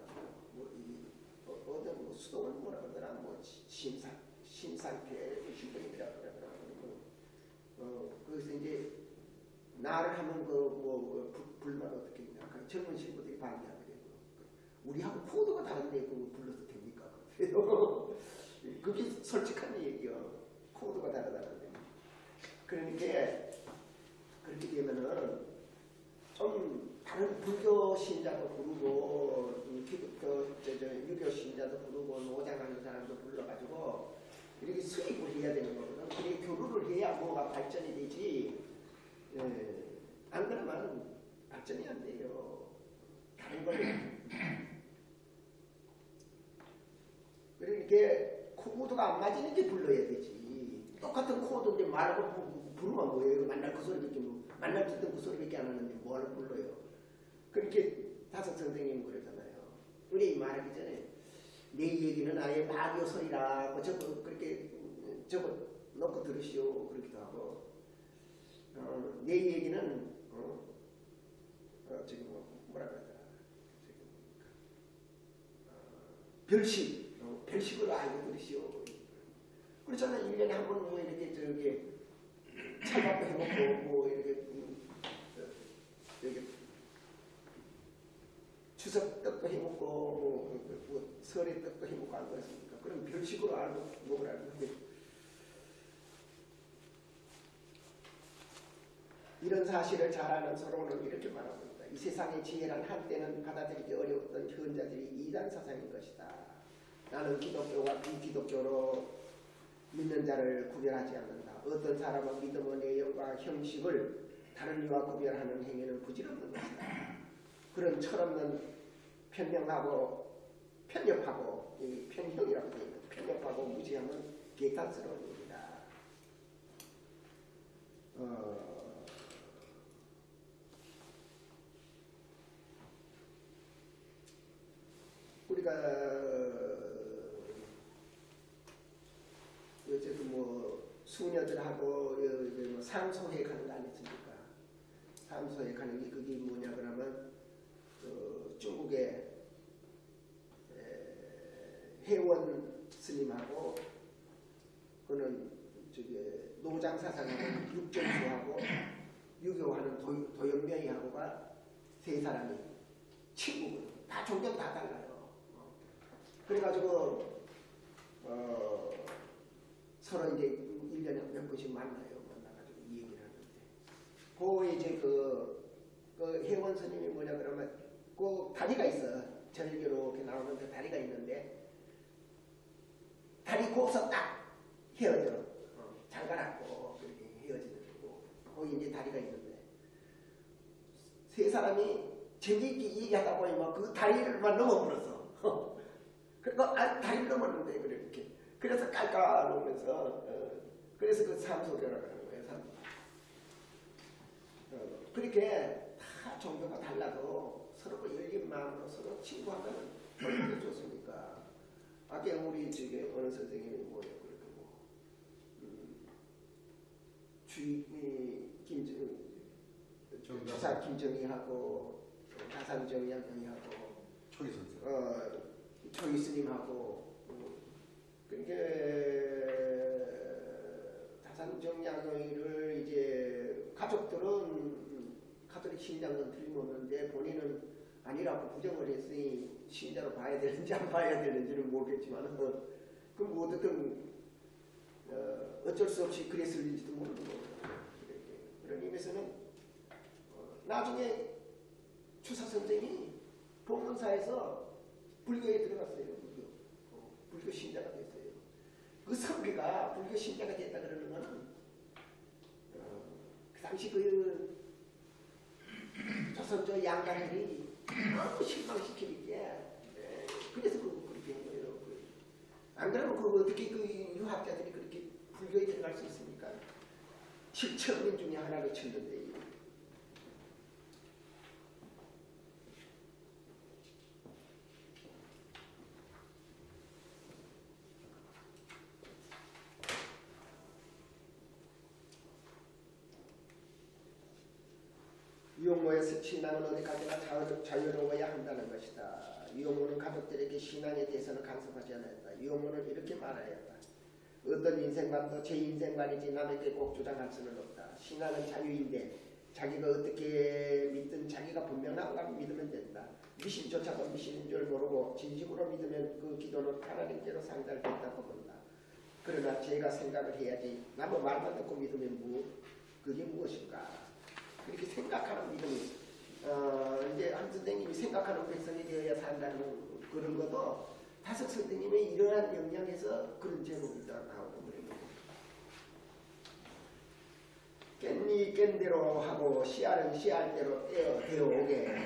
어떤 뭐 수도원 뭐라 그러더라. 뭐 신상태 신부님이라 그러더라. 거기서 이제 나를 하면 불만 어떻게 했냐. 젊은 신부들이 반대하더라고. 우리하고 코드가 다른데 그거 불러도 됩니까? 그래요. 그게 솔직한 얘기요. 코드가 다르다는데. 그러니까 그렇게 되면은 좀 다른 불교 신자도 부르고 유교 신자도 부르고 노장하는 사람도 불러가지고 이렇게 수입을 해야 되는 거거든. 그게 교류를 해야 뭐가 발전이 되지. 안 그러면 발전이 안 돼요. 다른 걸. 그러니까 코드가 안 맞으니까 불러야 되지. 똑같은 코드인데 말하고 부르면 뭐예요? 만날 그 소리밖에 만날 때도 그 소리밖에 안 하는데 뭐하러 불러요? 그렇게 다섯 선생님 그러잖아요. 우리 말하기 전에 내 얘기는 아예 마교 소리라고 저거 그렇게 저거 놓고 들으시오 그러기도 하고 내 얘기는 지금 뭐라 그러더라 별식으로 알고 들으시오. 그렇잖아요. 1년에 한 번 뭐 이렇게 저기 찰밥도 해먹고 뭐 이렇게 추석 떡도 해먹고 뭐 설의 떡도 해먹고 안 그렇습니까? 그럼 별식으로 알고 먹으라는 건데 이런 사실을 잘 아는 서론은 이렇게 말하고 있다. 이 세상의 지혜란 한때는 받아들이기 어려웠던 현자들이 이단 사상인 것이다. 나는 기독교와 비기독교로 믿는 자를 구별하지 않는다. 어떤 사람은 믿음의 내용과 형식을 다른 이와 구별하는 행위는 부질없는 것이다. 그런 철없는 편협하고 이 편형이라고 되어 있는 편협하고 무지함은 개탄스러운 일이다. 우리가 요새도 뭐 수녀들하고 뭐 상소회 가는 거 아니십니까? 상소회 가는 게 그게 뭐냐 그러면 중국의 해원 스님하고 그는 저기 노장 사상하는 육전수하고 유교하는 도연명이하고가 세 사람이 친구거든. 다 종교가 다 달라요. 그래가지고 서로 이제 1년에 몇 번씩 만나요. 만나가지고 이 얘기를 하는데 그 이제 그 해원 스님이 뭐냐 그러면 그 다리가 있어. 저를 이렇게 나오는데 다리가 있는데 다리 고서 딱 헤어져. 장가놨고 그렇게 헤어지는 거고 거기 이제 다리가 있는데 세 사람이 재미있게 얘기하다 보니 그 다리를만 넘어버렸어. 그러니까 다리를 넘었는데 그렇게 그래서 깔깔하면서 그래서 그 삼소교라고 하는 거예요. 그렇게 다 종교가 달라도 서로 열린 마음으로 서로 친구하면 얼마나 좋습니까? 아까 우리 저기 어느 선생님이 뭐예요? 그렇게 뭐 주사 김정희하고 다산정약경이하고 초기 선생 초이 스님하고 그러니까 다산정약경이를 이제 가족들은 가톨릭 신장은 틀림없는데 본인은 아니라고 부정을 했으니 신자로 봐야 되는지 안 봐야 되는지는 모르겠지만 그럼 뭐 어떻든 어쩔 수 없이 그랬을지도 모르는 거고 그런 의미에서는 나중에 추사 선생이 동문사에서 불교에 들어갔어요. 불교 신자가 됐어요. 그 선비가 불교 신자가 됐다 그러는 거는 그 당시 그 조선조 양가들이 너무 실망시키니까 그래서 그렇게 한 거예요. 안 그러면 어떻게 그 유학자들이 그렇게 불교에 들어갈 수 있습니까? 7천년 중에 하나를 쳤는데 유용모의 유용모의 신앙은 어디까지나 자유로워야 한다는 것이다. 유용모는 가족들에게 신앙에 대해서는 간섭하지 않았다. 유용모는 이렇게 말하였다. 어떤 인생관도 제 인생관이지 남에게 꼭 주장할 수는 없다. 신앙은 자유인데 자기가 어떻게 믿든 자기가 분명한 걸 믿으면 된다. 미신조차도 미신인 줄 모르고 진심으로 믿으면 그 기도는 하나님께로 상달된다고 본다. 그러나 제가 생각을 해야지 남의 말만 듣고 믿으면 그게 무엇인가. 그렇게 생각하는 믿음이 이제 한 선생님이 생각하는 백성이 되어야 산다는 그런 것도 다섯 선생님의 이러한 영향에서 그런 제목이 나오고 그래요. 깻니 깬대로 하고 씨알은 씨알대로 되어오게.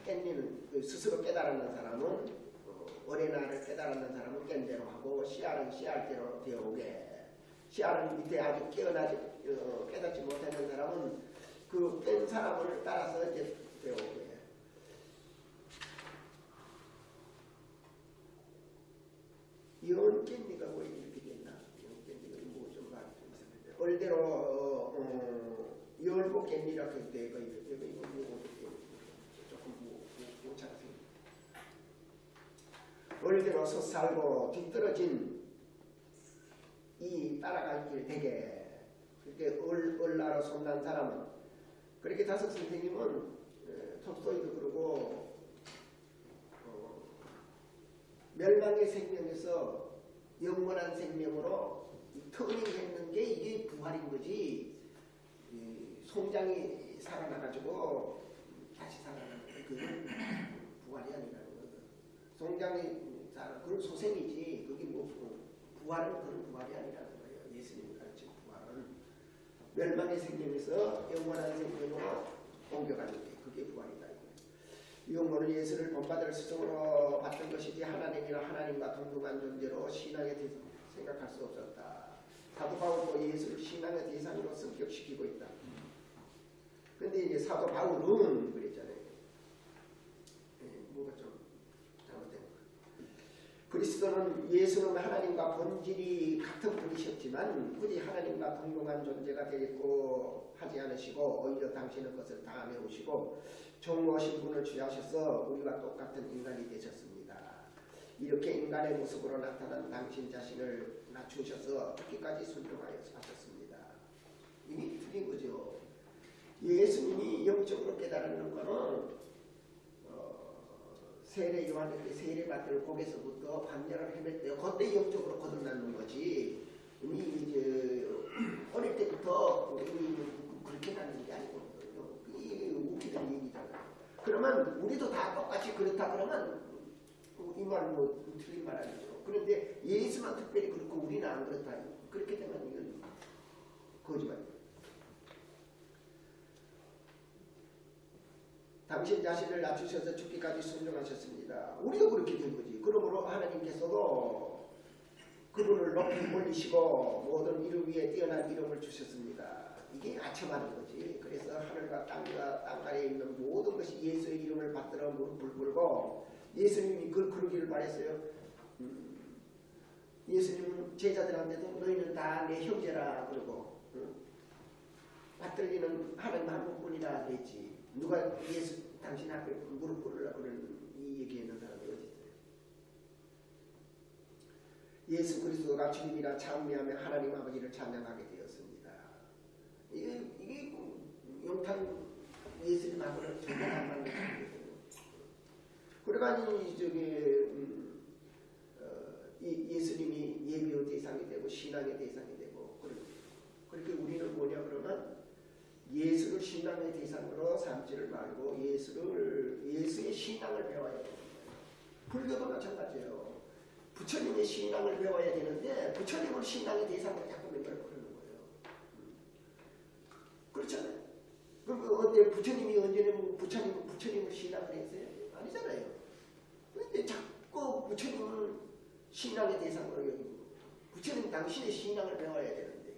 깻니는 스스로 깨달았는 사람은 어린아이를 깨달았는 사람은 깬대로 하고 씨알은 씨알대로 되어오게. 씨알은 밑에 아직 깨닫지 못했는 사람은 그 깬 사람을 따라서 이제 되어오게. 연 깻니가 왜 이렇게 됐나? 연 깻니가 뭐좀 말이 좀 있었는데 얼대로 열고 깻니라고 할 때 이거 조금 오차가 생깁니다. 얼대로 솟살고 뒤떨어진 이 따라갈 길 되게 그렇게 얼나로 손난 사람은 그렇게 다섯 선생님은 톱소이도 그러고 멸망의 생명에서 영원한 생명으로 터닝했는 게 이게 부활인 거지. 송장이 살아나가지고 다시 살아나는 그건 부활이 아니라는 거거든. 송장이 그건 소생이지. 그게 뭐 부활은 그런 부활이 아니라는 거예요. 예수님이 가르친 부활은 멸망의 생명에서 영원한 생명으로 옮겨가는 게 그게 부활이다. 유용모는 예수를 본받을 스승으로 봤던 것이지 하나님이나 하나님과 동등한 존재로 신앙에 생각할 수 없었다. 사도 바울도 예수를 신앙의 대상으로 성격시키고 있다. 그런데 이제 사도 바울은 그랬잖아요. 뭐가 좀 잘못된 거. 그리스도는 예수는 하나님과 본질이 같은 분이셨지만 굳이 하나님과 동등한 존재가 되겠고 하지 않으시고 오히려 당신의 것을 다 내오시고 종로신 분을 취하셔서 우리와 똑같은 인간이 되셨습니다. 이렇게 인간의 모습으로 나타난 당신 자신을 낮추셔서 죽기까지 순종하여 사셨습니다. 이미 틀린 거죠. 예수님이 영적으로 깨달는 것은 세례 요한에게 세례받을 곡에서부터 반열을 헤맬 때 그때 영적으로 거듭나는 거지. 이미 이제 어릴 때부터 그렇게 나는 게 아니고 이게 웃기는 얘기잖아요. 그러면 우리도 다 똑같이 그렇다 그러면 이 말은 뭐 틀린 말 아니죠. 그런데 예수만 특별히 그렇고 우리는 안 그렇다. 그렇게 되면 이건 거짓말이에요. 당신 자신을 낮추셔서 죽기까지 순종하셨습니다. 우리도 그렇게 된 거지. 그러므로 하나님께서도 그분을 높이 올리시고 모든 이름 위에 뛰어난 이름을 주셨습니다. 이게 아첨하는 거지. 그래서 하늘과 땅과 땅 아래에 있는 모든 것이 예수의 이름을 받들어 무릎을 꿇고 예수님이 그러기를 바랬어요. 예수님은 제자들한테도 너희는 다 내 형제라 그러고 받들리는 하나님 한 분뿐이라 그랬지. 누가 예수 당신 앞에 무릎 꿇으려고 그러는 이 얘기하는 사람이 어디 있어요? 예수 그리스도가 주님이라 찬미하며 하나님 아버지를 찬양하게 되었습니다. 이게 영탄 예수님하고는 전혀 안 맞는 거거든요. 그래가지고 예수님이 예비의 대상이 되고 신앙의 대상이 되고 그렇게 우리는 뭐냐 그러면 예수를 신앙의 대상으로 삼지를 말고 예수의 신앙을 배워야 됩니다. 불교도 마찬가지예요. 부처님의 신앙을 배워야 되는데 부처님을 신앙의 대상으로 자꾸 만들어 버리는 거예요. 그렇잖아요. 그럼 어때 부처님이 언제는 부처님을 신앙을 했어요? 아니잖아요. 그런데 자꾸 부처님을 신앙의 대상으로 여기고 부처님 당신의 신앙을 배워야 되는데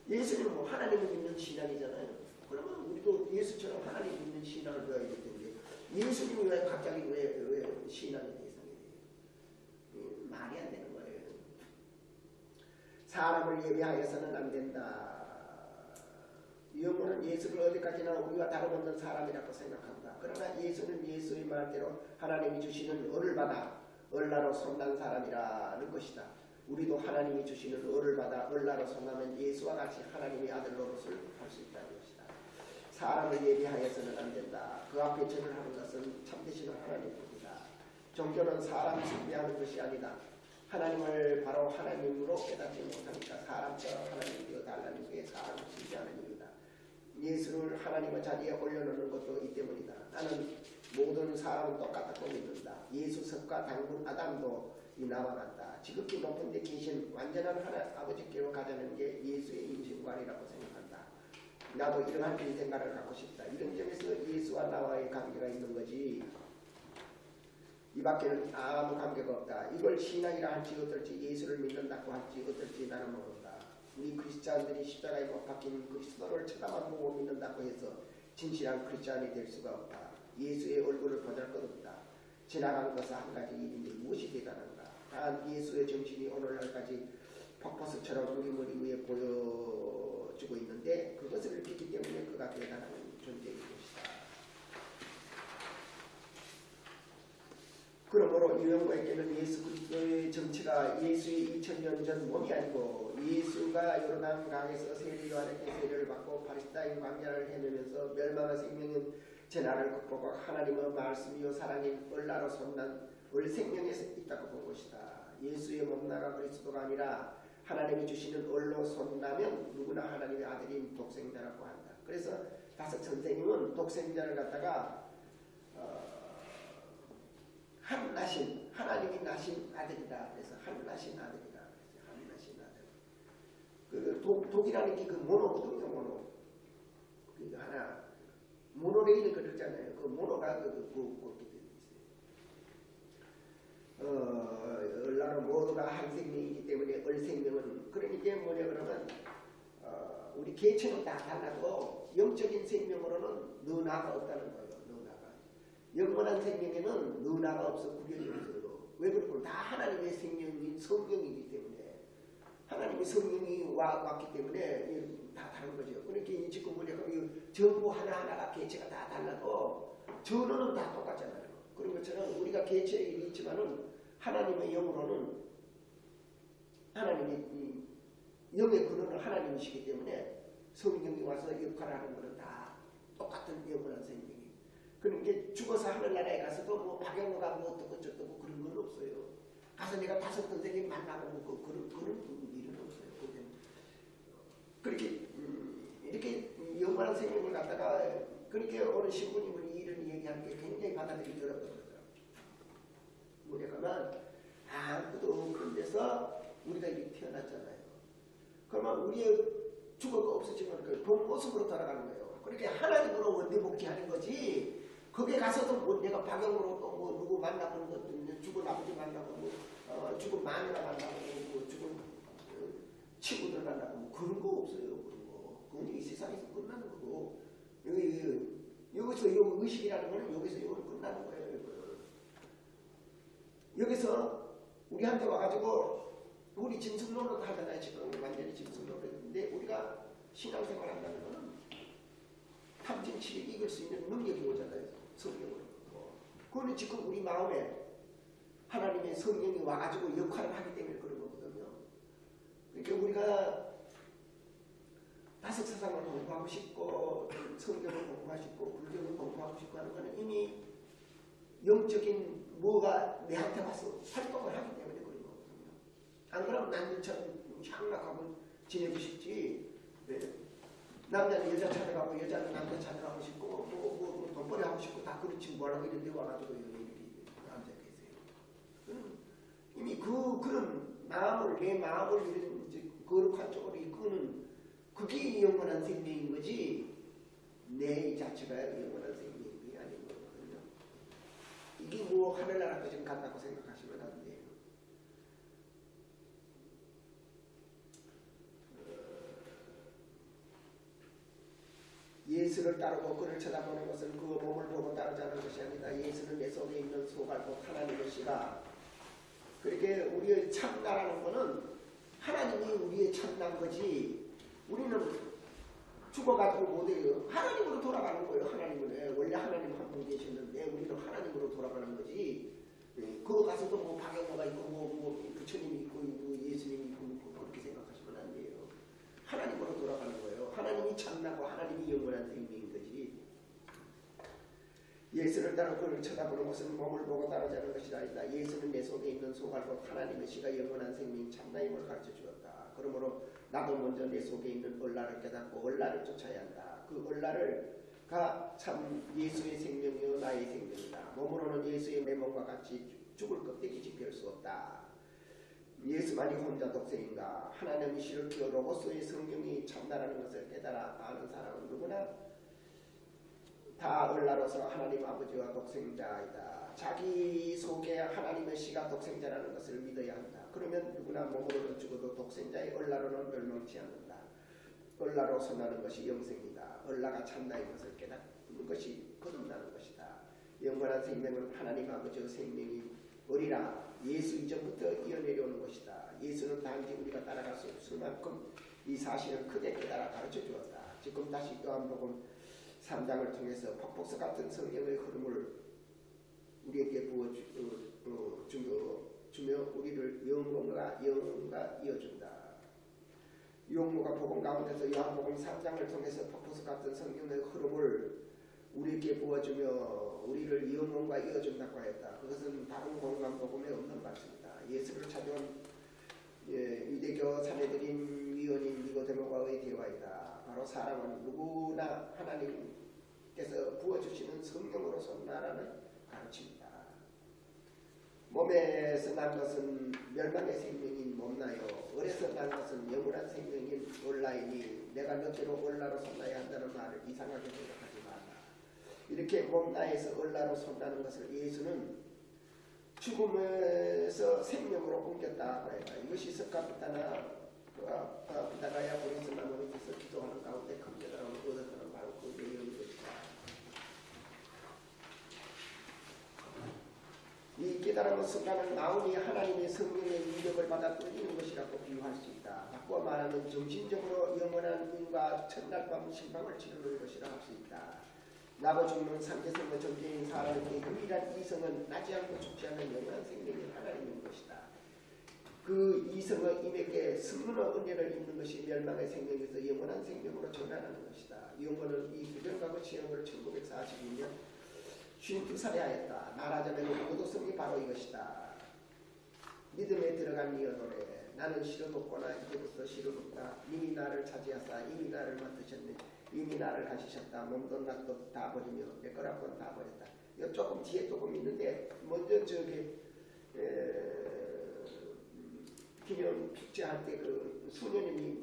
예수님은 뭐 하나님을 믿는 신앙이잖아요. 그러면 우리도 예수처럼 하나님 믿는 신앙을 배워야 될 텐데 예수님이 왜 갑자기 왜 신앙의 대상이 돼요? 말이 안 되는 거예요. 사람을 예배하여서는 안 된다. 영혼은 예수를 어디까지나 우리와 다름없는 사람이라고 생각한다. 그러나 예수는 예수의 말대로 하나님이 주시는 을을 받아 을나로 손난 사람이라는 것이다. 우리도 하나님이 주시는 을을 받아 을나로 손나면 예수와 같이 하나님의 아들 노릇을 할 수 있다는 것이다. 사람을 예비하여서는 안 된다. 그 앞에 절을 하는 것은 참되시는 하나님뿐이다. 종교는 사람 숭배하는 것이 아니다. 하나님을 바로 하나님으로 깨닫지 못하니까 사람처럼 하나님 되어 달라는 게 사람을 숭배하는 이유다. 예수를 하나님의 자리에 올려놓는 것도 이 때문이다. 나는 모든 사람은 똑같다고 믿는다. 예수 석과 당군 아담도 나와 같다. 지극히 높은 데 계신 완전한 아버지께로 가자는 게 예수의 임신관이라고 생각한다. 나도 이러한 인생관을 갖고 싶다. 이런 점에서 예수와 나와의 관계가 있는 거지 이 밖에는 아무 관계가 없다. 이걸 신앙이라 할지 어떨지 예수를 믿는다고 할지 어떨지 나는 모른다. 우리 크리스찬들이 십자가에 못 박힌 그리스도를 쳐다만 보고 믿는다고 해서 진실한 크리스찬이 될 수가 없다. 예수의 얼굴을 보잘것없다. 지나간 것은 한 가지 일인데 무엇이 대단한가. 단 예수의 정신이 오늘날까지 폭포수처럼 우리 머리 위에 보여주고 있는데 그것을 믿기 때문에 그가 대단한 존재인 것이다. 그러므로 유영구에게는 예수 그리스도의 정치가 예수의 2000년 전 몸이 아니고 예수가 요르단 강에서 세례 요한에게 세례를 받고 팔레스타인 광야를 헤매면서 멸망의 생명인 재난을 극복하고 하나님의 말씀이요 사랑인 을나로 손난 을생명에 있다고 본 것이다. 예수의 몸나가 그리스도가 아니라 하나님이 주시는 을로 손나면 누구나 하나님의 아들인 독생자라고 한다. 그래서 다섯 선생님은 독생자를 갖다가 한 나신 하나님이 나신 아들이다. 그래서 한 나신 아들이다. 그래서 한 나신 아들. 그 독이라는 게 그 모노거든요. 모노. 그 하나 모노레일을 그렸잖아요. 그 모노가 을나로 모두가 한 생명이기 때문에 을생명은 그러니까 뭐냐 그러면 우리 개체는 다 달라도 영적인 생명으로는 너나가 없다는 거예요. 너나가. 영원한 생명에는 너나가 없어 구별이 없어요. 왜 그렇고 다 하나님의 생명인 성령이기 때문에 하나님의 성령이 왔기 때문에 다 다른 거죠. 그러니까 지금 뭐냐 전부 하나하나가 개체가 다 달라도 전원은 다 똑같잖아요. 그런 것처럼 우리가 개체이 있지만은 하나님의 영으로는 하나님의 영의 근원은 하나님이시기 때문에 성령이 와서 역할을 하는 것은 다 똑같은 영원한 생명이. 그러니까 죽어서 하늘나라에 가서도 뭐 박영호가 뭐 어떻고 저떻고 그런 건 없어요. 가서 내가 다섯 선생님 만나고 뭐 그런 일은 없어요. 그렇게 이렇게 영원한 생명을 갖다가 그러니까 어느 신부님은 이런 얘기하는 게 굉장히 받아들이기 어렵더라고요. 뭐냐면 아무도 그런 데서 우리가 이렇게 태어났잖아요. 그러면 우리의 주거가 없어지면 그 본 모습으로 돌아가는 거예요. 그렇게 하나님으로 원대복귀하는 거지. 거기에 가서도 뭐 내가 박영으로 또 뭐 누구 만나보는 것도 죽은 아버지 만나고 뭐 죽은 마누라 만나고 뭐 죽은 친구들 만나고 뭐 그런 거 없어요. 그런 거. 그건 이 세상에서 끝나는 거고 여기서 요 의식이라는 거는 여기서 이건 끝나는 거예요. 여기서 우리한테 와가지고 우리 짐승론으로 하잖아요. 지금 완전히 짐승론으로 했는데 우리가 신앙생활 한다는 거는 탐진치를 이길 수 있는 능력이 오잖아요. 성령으로. 그거는 지금 우리 마음에 하나님의 성령이 와가지고 역할을 하기 때문에 그런 거거든요. 그러니까 우리가 다섯 세상을 공부하고 싶고 성경을 공부하고 싶고 불교를 공부하고 싶고 하는 거는 이미 영적인 뭐가 내한테 와서 활동을 하기 때문에 그런 거거든요. 안 그러면 남들처럼 향락하고 지내고 싶지. 네. 남자는 여자 찾아가고 여자는 남자 찾아가고 싶고 뭐 돈벌이 하고 싶고 다 그렇지 뭐라고 이런 데 와가지고 이렇게 앉아 계세요. 이미 그런 마음을 내 마음을 이런 이제 거룩한 쪽으로 이끄는 그게 영원한 생명인 거지 내 자체가 영원한 생명이 아닌 거거든요. 이게 뭐 하늘나라까지 간다고 생각하시면 안 돼요. 예수를 따르고 그를 쳐다보는 것은 그 몸을 보고 따르자는 것이 아니다. 예수는 내 속에 있는 소갈고 하나님의 씨가. 그렇게 우리의 참나라는 것은 하나님이 우리의 참난 거지 우리는 죽어가지고 못해요. 하나님으로 돌아가는 거예요. 하나님은 원래 하나님 한 분 계셨는데 우리는 하나님으로 돌아가는 거지. 그거 가서도 뭐 박영호가 있고 뭐 부처님이 있고 뭐 예수님이 있고 그렇게 생각하시면 안 돼요. 하나님으로 돌아가는 거예요. 하나님이 참나고 하나님이 영원한 생명인 거지. 예수를 따라 그를 쳐다보는 것은 몸을 보고 따라자는 것이 아니다. 예수는 내 속에 있는 소갈곧 하나님의 씨가 영원한 생명 참나임을 가르쳐 주었다. 그러므로 나도 먼저 내 속에 있는 얼라를 깨닫고 얼라를 쫓아야 한다. 그 얼라가 참 예수의 생명이요 나의 생명이다. 몸으로는 예수의 내 몸과 같이 죽을 껍데기지 별 수 없다. 예수만이 혼자 독생인가? 하나님의 씨를 키워 로고스의 성경이 참나라는 것을 깨달아 아는 사람은 누구나 다 얼라로서 하나님 아버지와 독생자이다. 자기 속에 하나님의 씨가 독생자라는 것을 믿어야 한다. 그러면 누구나 몸으로는 죽어도 독생자의 얼라로는 멸망치 않는다. 얼라로 선하는 것이 영생이다. 얼라가 참나인 것을 깨닫는 것이 거듭나는 것이다. 영원한 생명은 하나님 아버지의 생명이 어리라 예수 이전부터 이어내려오는 것이다. 예수는 단지 우리가 따라갈 수 없을 만큼 이 사실을 크게 깨달아 가르쳐 주었다. 지금 다시 요한복음 3장을 통해서 폭포수 같은 성경의 흐름을 우리에게 주며 우리를 영혼과 이어준다. 용모가 복음 가운데서 요한복음 3장을 통해서 폭포수 같은 성경의 흐름을 우리에게 부어주며 우리를 영혼과 이어준다고 하였다. 그것은 다른 공간 복음에 없는 말씀이다. 예수를 찾아온 유대교 사내들인 위원인 니고데모와의 대화이다. 바로 사람은 누구나 하나님께서 부어주시는 성령으로서 나라는 가르칩니다. 몸에서 난 것은 멸망의 생명인 몸나요. 어려서 난 것은 영원한 생명인 올라이니 내가 너째로 올라로 솟나야 한다는 말을 이상하게 생각하지 말라. 이렇게 몸나에서 올라로 솟다는 것을 예수는 죽음에서 생명으로 옮겼다고 해요. 이것이 스카프타나 부다가야 보리스 나무에서 기도하는 가운데 큰 깨달음을 얻었다는 바로 그 내용인 것이다. 이 깨달음의 순간은 마음이 하나님의 성령의 위력을 받아 떨리는 것이라고 비유할 수 있다. 바꿔 말하면 정신적으로 영원한 인과 첫날 밤 신방을 치르는 것이라 할 수 있다. 나고 죽는 상대성의 존재인 사람에게 유일한 이성은 나지 않고 죽지 않는 영원한 생명인 하나님인 것이다. 그 이성의 임에게 승문의 은혜를 입는 것이 멸망의 생명에서 영원한 생명으로 전환하는 것이다. 영원은 이 부정과의 체험을 1942년 52살에 하였다. 말하자면 고도성이 바로 이것이다. 믿음에 들어간 이어노래 나는 시로 돕거나 이제부터 시로 돕다. 이미 나를 차지하사 이미 나를 맡으셨네. 이미 나를 가지셨다. 몸도 낯도 다 버리며 내 거라고는 다 버렸다. 이거 조금 뒤에 조금 있는데 먼저 저기 기념 축제할 때 그 수녀님이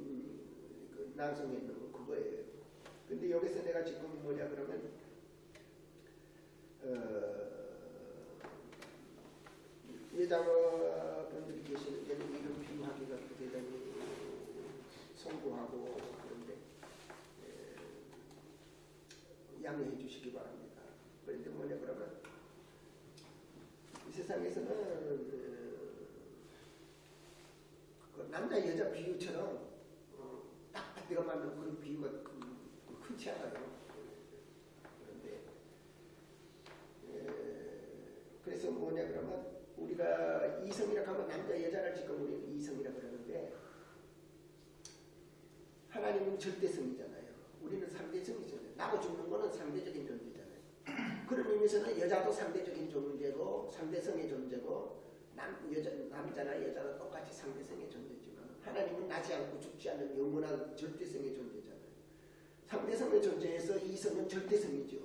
그 낭송했는 거 그거예요. 근데 여기서 내가 지금 뭐냐 그러면 여자분들이 계시는 데는 이런 비유하기가 대단히 송구하고 그런데 양해해 주시기 바랍니다. 그런데 뭐냐 그러면 이 세상에서는 그 남자 여자 비유처럼 딱 내가 만든 그런 비유가 흔치 않아요. 그래서 뭐냐 그러면 우리가 이성이라고 하면 남자 여자를 지금 우리는 이성이라고 그러는데 하나님은 절대성이잖아요. 우리는 상대성이잖아요. 나고 죽는 거는 상대적인 존재잖아요. 그런 의미에서는 여자도 상대적인 존재고 상대성의 존재고 남자나 여자도 똑같이 상대성의 존재지만 하나님은 나지 않고 죽지 않는 영원한 절대성의 존재잖아요. 상대성의 존재에서 이성은 절대성이죠.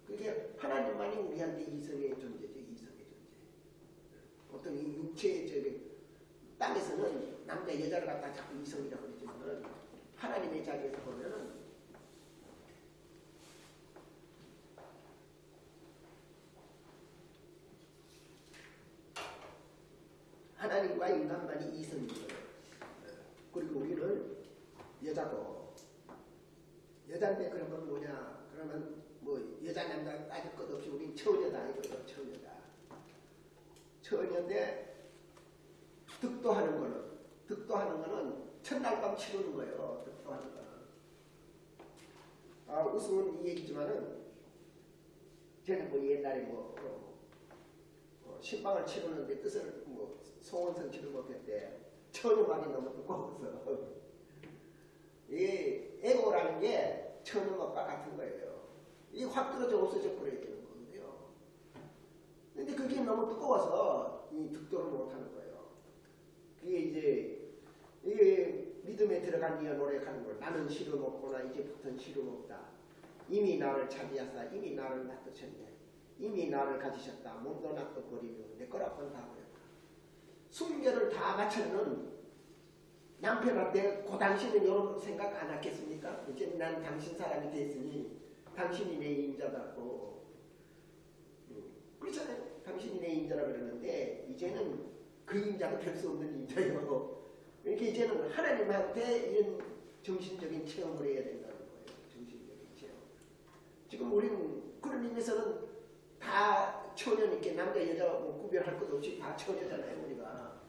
그게 하나님만이 우리한테 이성의 존재죠. 이성의 존재. 보통 이 육체의 저기 땅에서는 남자 여자를 갖다 자꾸 이성이라고 그러지만 하나님의 자리에서 보면은 하나님과 인간만이 이성인 거예요. 그리고 우리는 여자고 여자인데 그러면 뭐냐 그러면 뭐 여자 남자 따질 것 없이 우린 처녀다 이거죠. 처녀인데 득도하는 거는 첫날 밤 치르는 거예요. 득도하는 거는 우스운 이 얘기지만은 저는 뭐 옛날에 신방을 치르는데 뜻을 소원 성취를 못했대. 천음악이 너무 두꺼워서. 이 에고라는 게 천음악과 같은 거예요. 이게 확 떨어져 없어져 버려야 되는 거거든요. 근데 그게 너무 두꺼워서 이 득도를 못하는 거예요. 그게 이제 이게 믿음에 들어간 이어 노력하는 걸 나는 실은 없구나 이제부터는 실은 없다. 이미 나를 차지하사 이미 나를 놔두셨네. 이미 나를 가지셨다. 몸도 놔둬버리며 내 거라고는 다 버렸다. 순결을 다 갖춰는 남편한테 그 당신은 이런 생각 안 하겠습니까? 이제 난 당신 사람이 됐으니 당신이 내 임자다고. 그렇잖아요. 당신이 내 임자라 그러는데 이제는 그 임자도 별 수 없는 임자예요. 이렇게 이제는 하나님한테 이런 정신적인 체험을 해야 된다는 거예요. 정신적인 체험. 지금 우리는 그런 의미에서는 다 처녀니까 남자 여자 구별할 것 없이 다 처녀잖아요. 우리가.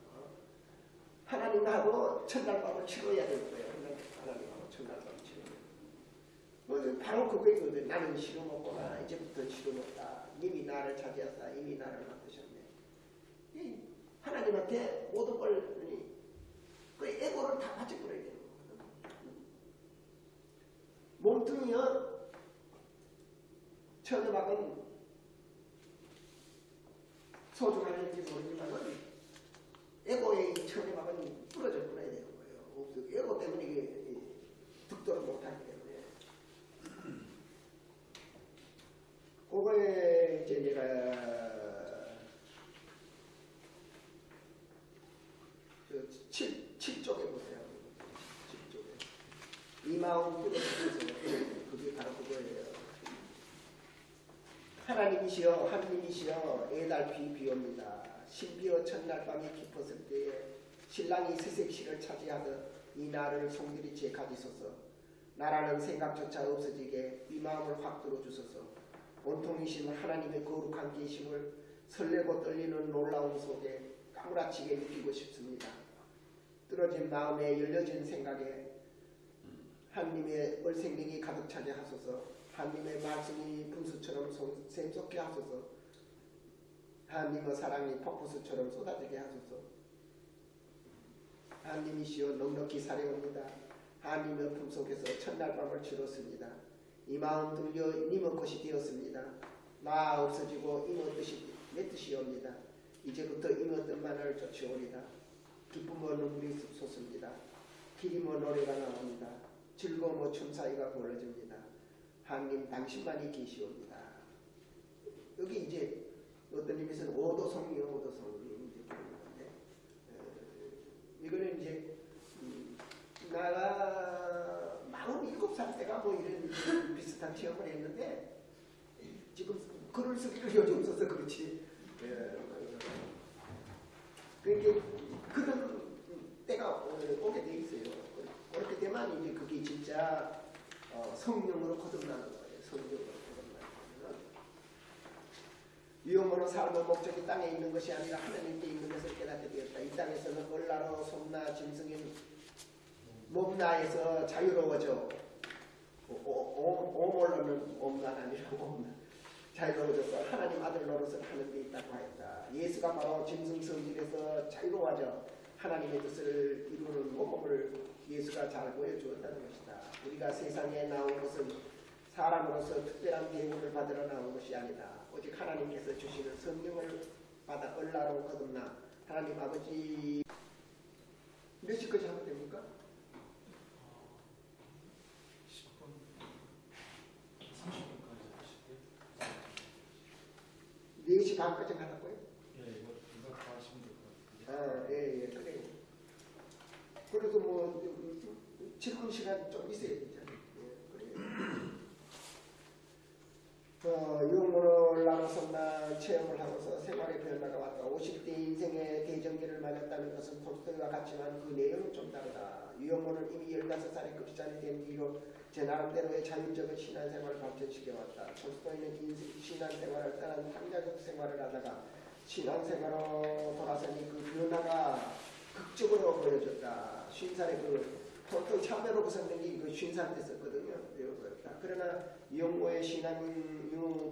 하나님하고 첫날밤을 치러야 될 거예요. 하나님하고 첫날밤을 치러야 바로 그거거든. 나는 실험 없구나. 이제부터 실험 없다. 이미 나를 차지하사 이미 나를 맡으셨네. 하나님한테 모든 걸 그 에고를 다 바쳐버려야 되는 거거든. 몸뚱이여 천음악은 소중할지 모르지만은 에고의 이 천음악은 부러져 버려야 되는 거예요. 에고 때문에 이게 득도를 못하기 때문에. 그거에 이제 내가 7쪽에 보세요. 7쪽에. 이 마음 부러져서 그게 바로 그거예요. 하나님이시여 하느님이시여 애달피 비옵니다. 신비어 첫날 밤이 깊었을 때에 신랑이 새색시를 차지하듯 이 나를 송두리째 가지소서. 나라는 생각조차 없어지게 이 마음을 확 들어주소서. 온통이신 하나님의 거룩한 계심을 설레고 떨리는 놀라움 속에 까무라치게 느끼고 싶습니다. 떨어진 마음에 열려진 생각에 하나님의 얼생명이 가득 차게 하소서. 하나님의 말씀이 분수처럼 샘솟게 하소서. 하나님의 사랑이 폭포수처럼 쏟아지게 하소서. 하나님이시여 넉넉히 사려옵니다. 하나님의 품속에서 첫날 밤을 치렀습니다. 이 마음 들려 님의 것이 되었습니다. 나 없어지고 임의 뜻이 내 뜻이옵니다. 이제부터 임의 뜻만을 쫓아오리다. 기쁨의 눈물이 솟습니다. 기림의 노래가 나옵니다. 즐거움의 춤사위가 벌어집니다. 하나님 당신만이 계시옵니다. 여기 이제 어떤 의미에서는 오도성이요. 오도성이 이제 그런 건데 이거는 이제 나가 47살 때가 뭐 이런 비슷한 체험을 했는데 지금 글을 쓰기를 요즘 써서 그렇지. 그게 그런 때가 오게 돼 있어요. 그렇게 되면 이제 그게 진짜 성령으로 거듭나는 거예요. 성령으로 거듭나는 거예요. 유용모는 삶의 목적이 땅에 있는 것이 아니라 하나님께 있는 것을 깨닫게 되었다. 이 땅에서는 얼라로 솜나 짐승인 몸나에서 자유로워져. 오몰로는 몸난 아니라 몸나. 자유로워져서 하나님 아들 노릇을 하는 데 있다고 하였다. 예수가 바로 짐승 성질에서 자유로워져 하나님의 뜻을 이루는 모범을 예수가 잘 보여주었다는 것이다. 우리가 세상에 나온 것은 사람으로서 특별한 대우를 받으러 나온 것이 아니다. 오직 하나님께서 주시는 성령을 받아 얼라로 거듭나 하나님 아버지. 몇 시까지 하면 됩니까? 10분 30분까지 하실게요. 4시 반까지 하라고요? 예, 이거 다 하시면 될 것 같아요. 예, 그래요. 그래도 뭐 질문 시간 좀 있어야 되잖아요. 예, 그래요. 유흥문을 나눠서 체험을 하면서 생활의 변화가 왔다. 50대 인생의 대전기를 맞았다는 것은 톨스토이와 같지만 그 내용은 좀 다르다. 유흥문은 이미 15살의 급시장이 된 뒤로 제 나름대로의 자율적인 신앙생활을 발전시켜왔다. 톨스토이는 신앙생활을 떠난 상자적 생활을 하다가 신앙생활로 돌아서니 그 변화가 극적으로 보여졌다. 50살의 그 톨스토이 참배로 구성된 게 그 50살 됐었거든요.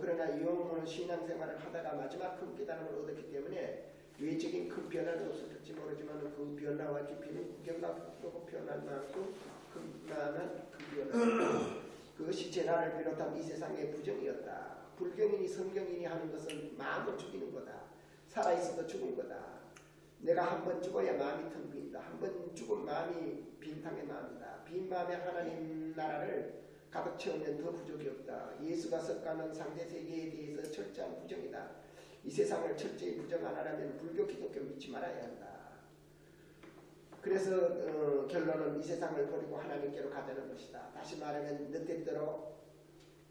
그러나 유용모는 신앙생활을 하다가 마지막 큰 깨달음을 얻었기 때문에 외적인 큰 변화는 없었을지 모르지만 그 변화와 깊이는 구경각으로 표현할 만큼 그만한 그 변화. 그것이 제나를 비롯한 이 세상의 부정이었다. 불경인이 성경인이 하는 것은 마음을 죽이는 거다. 살아있어도 죽은 거다. 내가 한 번 죽어야 마음이 텅 빈다. 한 번 죽은 마음이 빈탕의 마음이다. 빈 마음에 하나님 나라를 가득 채우면 더 부족이 없다. 예수가 섞가는 상대 세계에 대해서 철저한 부정이다. 이 세상을 철저히 부정 안 하려면 불교, 기독교 믿지 말아야 한다. 그래서 결론은 이 세상을 버리고 하나님께로 가자는 것이다. 다시 말하면 너 뜻대로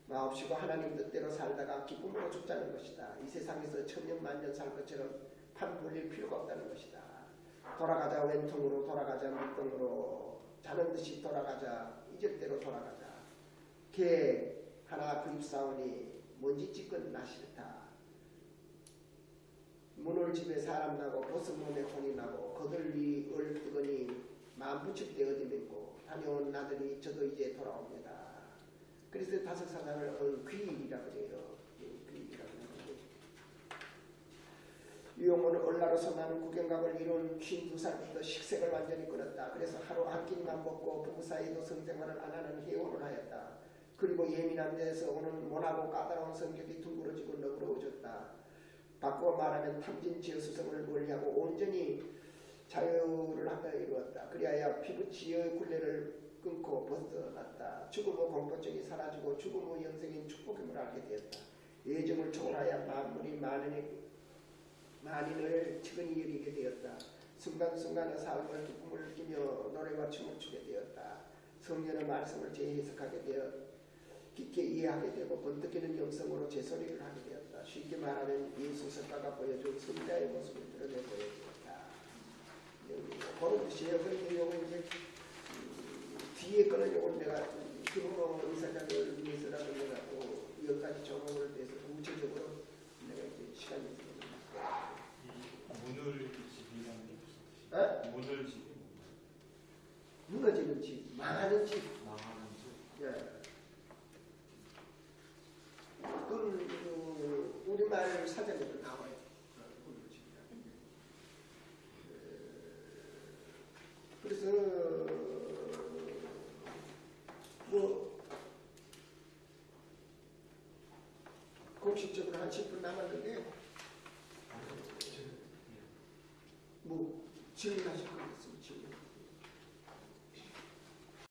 마옵시고 하나님 뜻대로 살다가 기쁨으로 죽자는 것이다. 이 세상에서 천년 만년 살 것처럼 판 벌릴 필요가 없다는 것이다. 돌아가자 왼통으로 돌아가자 밑통으로 자는 듯이 돌아가자 이절대로 돌아가자. 개 하나 그립사오니 먼지 찌꺼는 나 싫다. 문을 집에 사람 나고 벗은 몸에 혼이 나고 거들리 얼 뜨거니 마음 붙일 때 어디 맺고 다녀온 나들이 저도 이제 돌아옵니다. 그래서 다섯 사장을 귀일이라고 해요. 귀일이라고 하는데 유용모는 얼라로서 나는 구경각을 이룬 52살부터 식색을 완전히 끊었다. 그래서 하루 한 끼니만 먹고 부부 사이도 성생활을 안 하는 해원을 하였다. 그리고 예민한 데서 오는 모나고 까다로운 성격이 둥그러지고 너그러워졌다. 바꾸어 말하면 탐진치의 수성을 멀리하고 온전히 자유를 하여 이루었다. 그리하여 피부치의 굴레를 끊고 벗어났다. 죽음의 공포증이 사라지고 죽음의 영생인 축복임을 알게 되었다. 예정을 초월하여 만물이 만인을 측은히 여기게 되었다. 순간순간의 삶을 기쁨을 느끼며 노래와 춤을 추게 되었다. 성령의 말씀을 재해석하게 되어 깊게 이해하게 되고 번뜩이는 영성으로 제소리를 하게 되었다. 쉽게 말하면 예수 석가가 보여준 성자의 모습을 드러내 보여주었다. 그런 뜻이에요. 그런데 요거 이제 뒤에 거는 요건 내가 기본으로 의사자를 위해서라도 내가 또 10가지 종목을 대해서 구체적으로 내가 이제 시간이 있습니다. 문을 집이라는 게 무슨 뜻이에요? 문을 집이 무너지는 집, 망하는 집. 망하는 집. 예. 그건 우리말 사전에도 나와요. 그래서 뭐 공식적으로 한 10분 남았는데 뭐 질문하실 거 있으면 질문.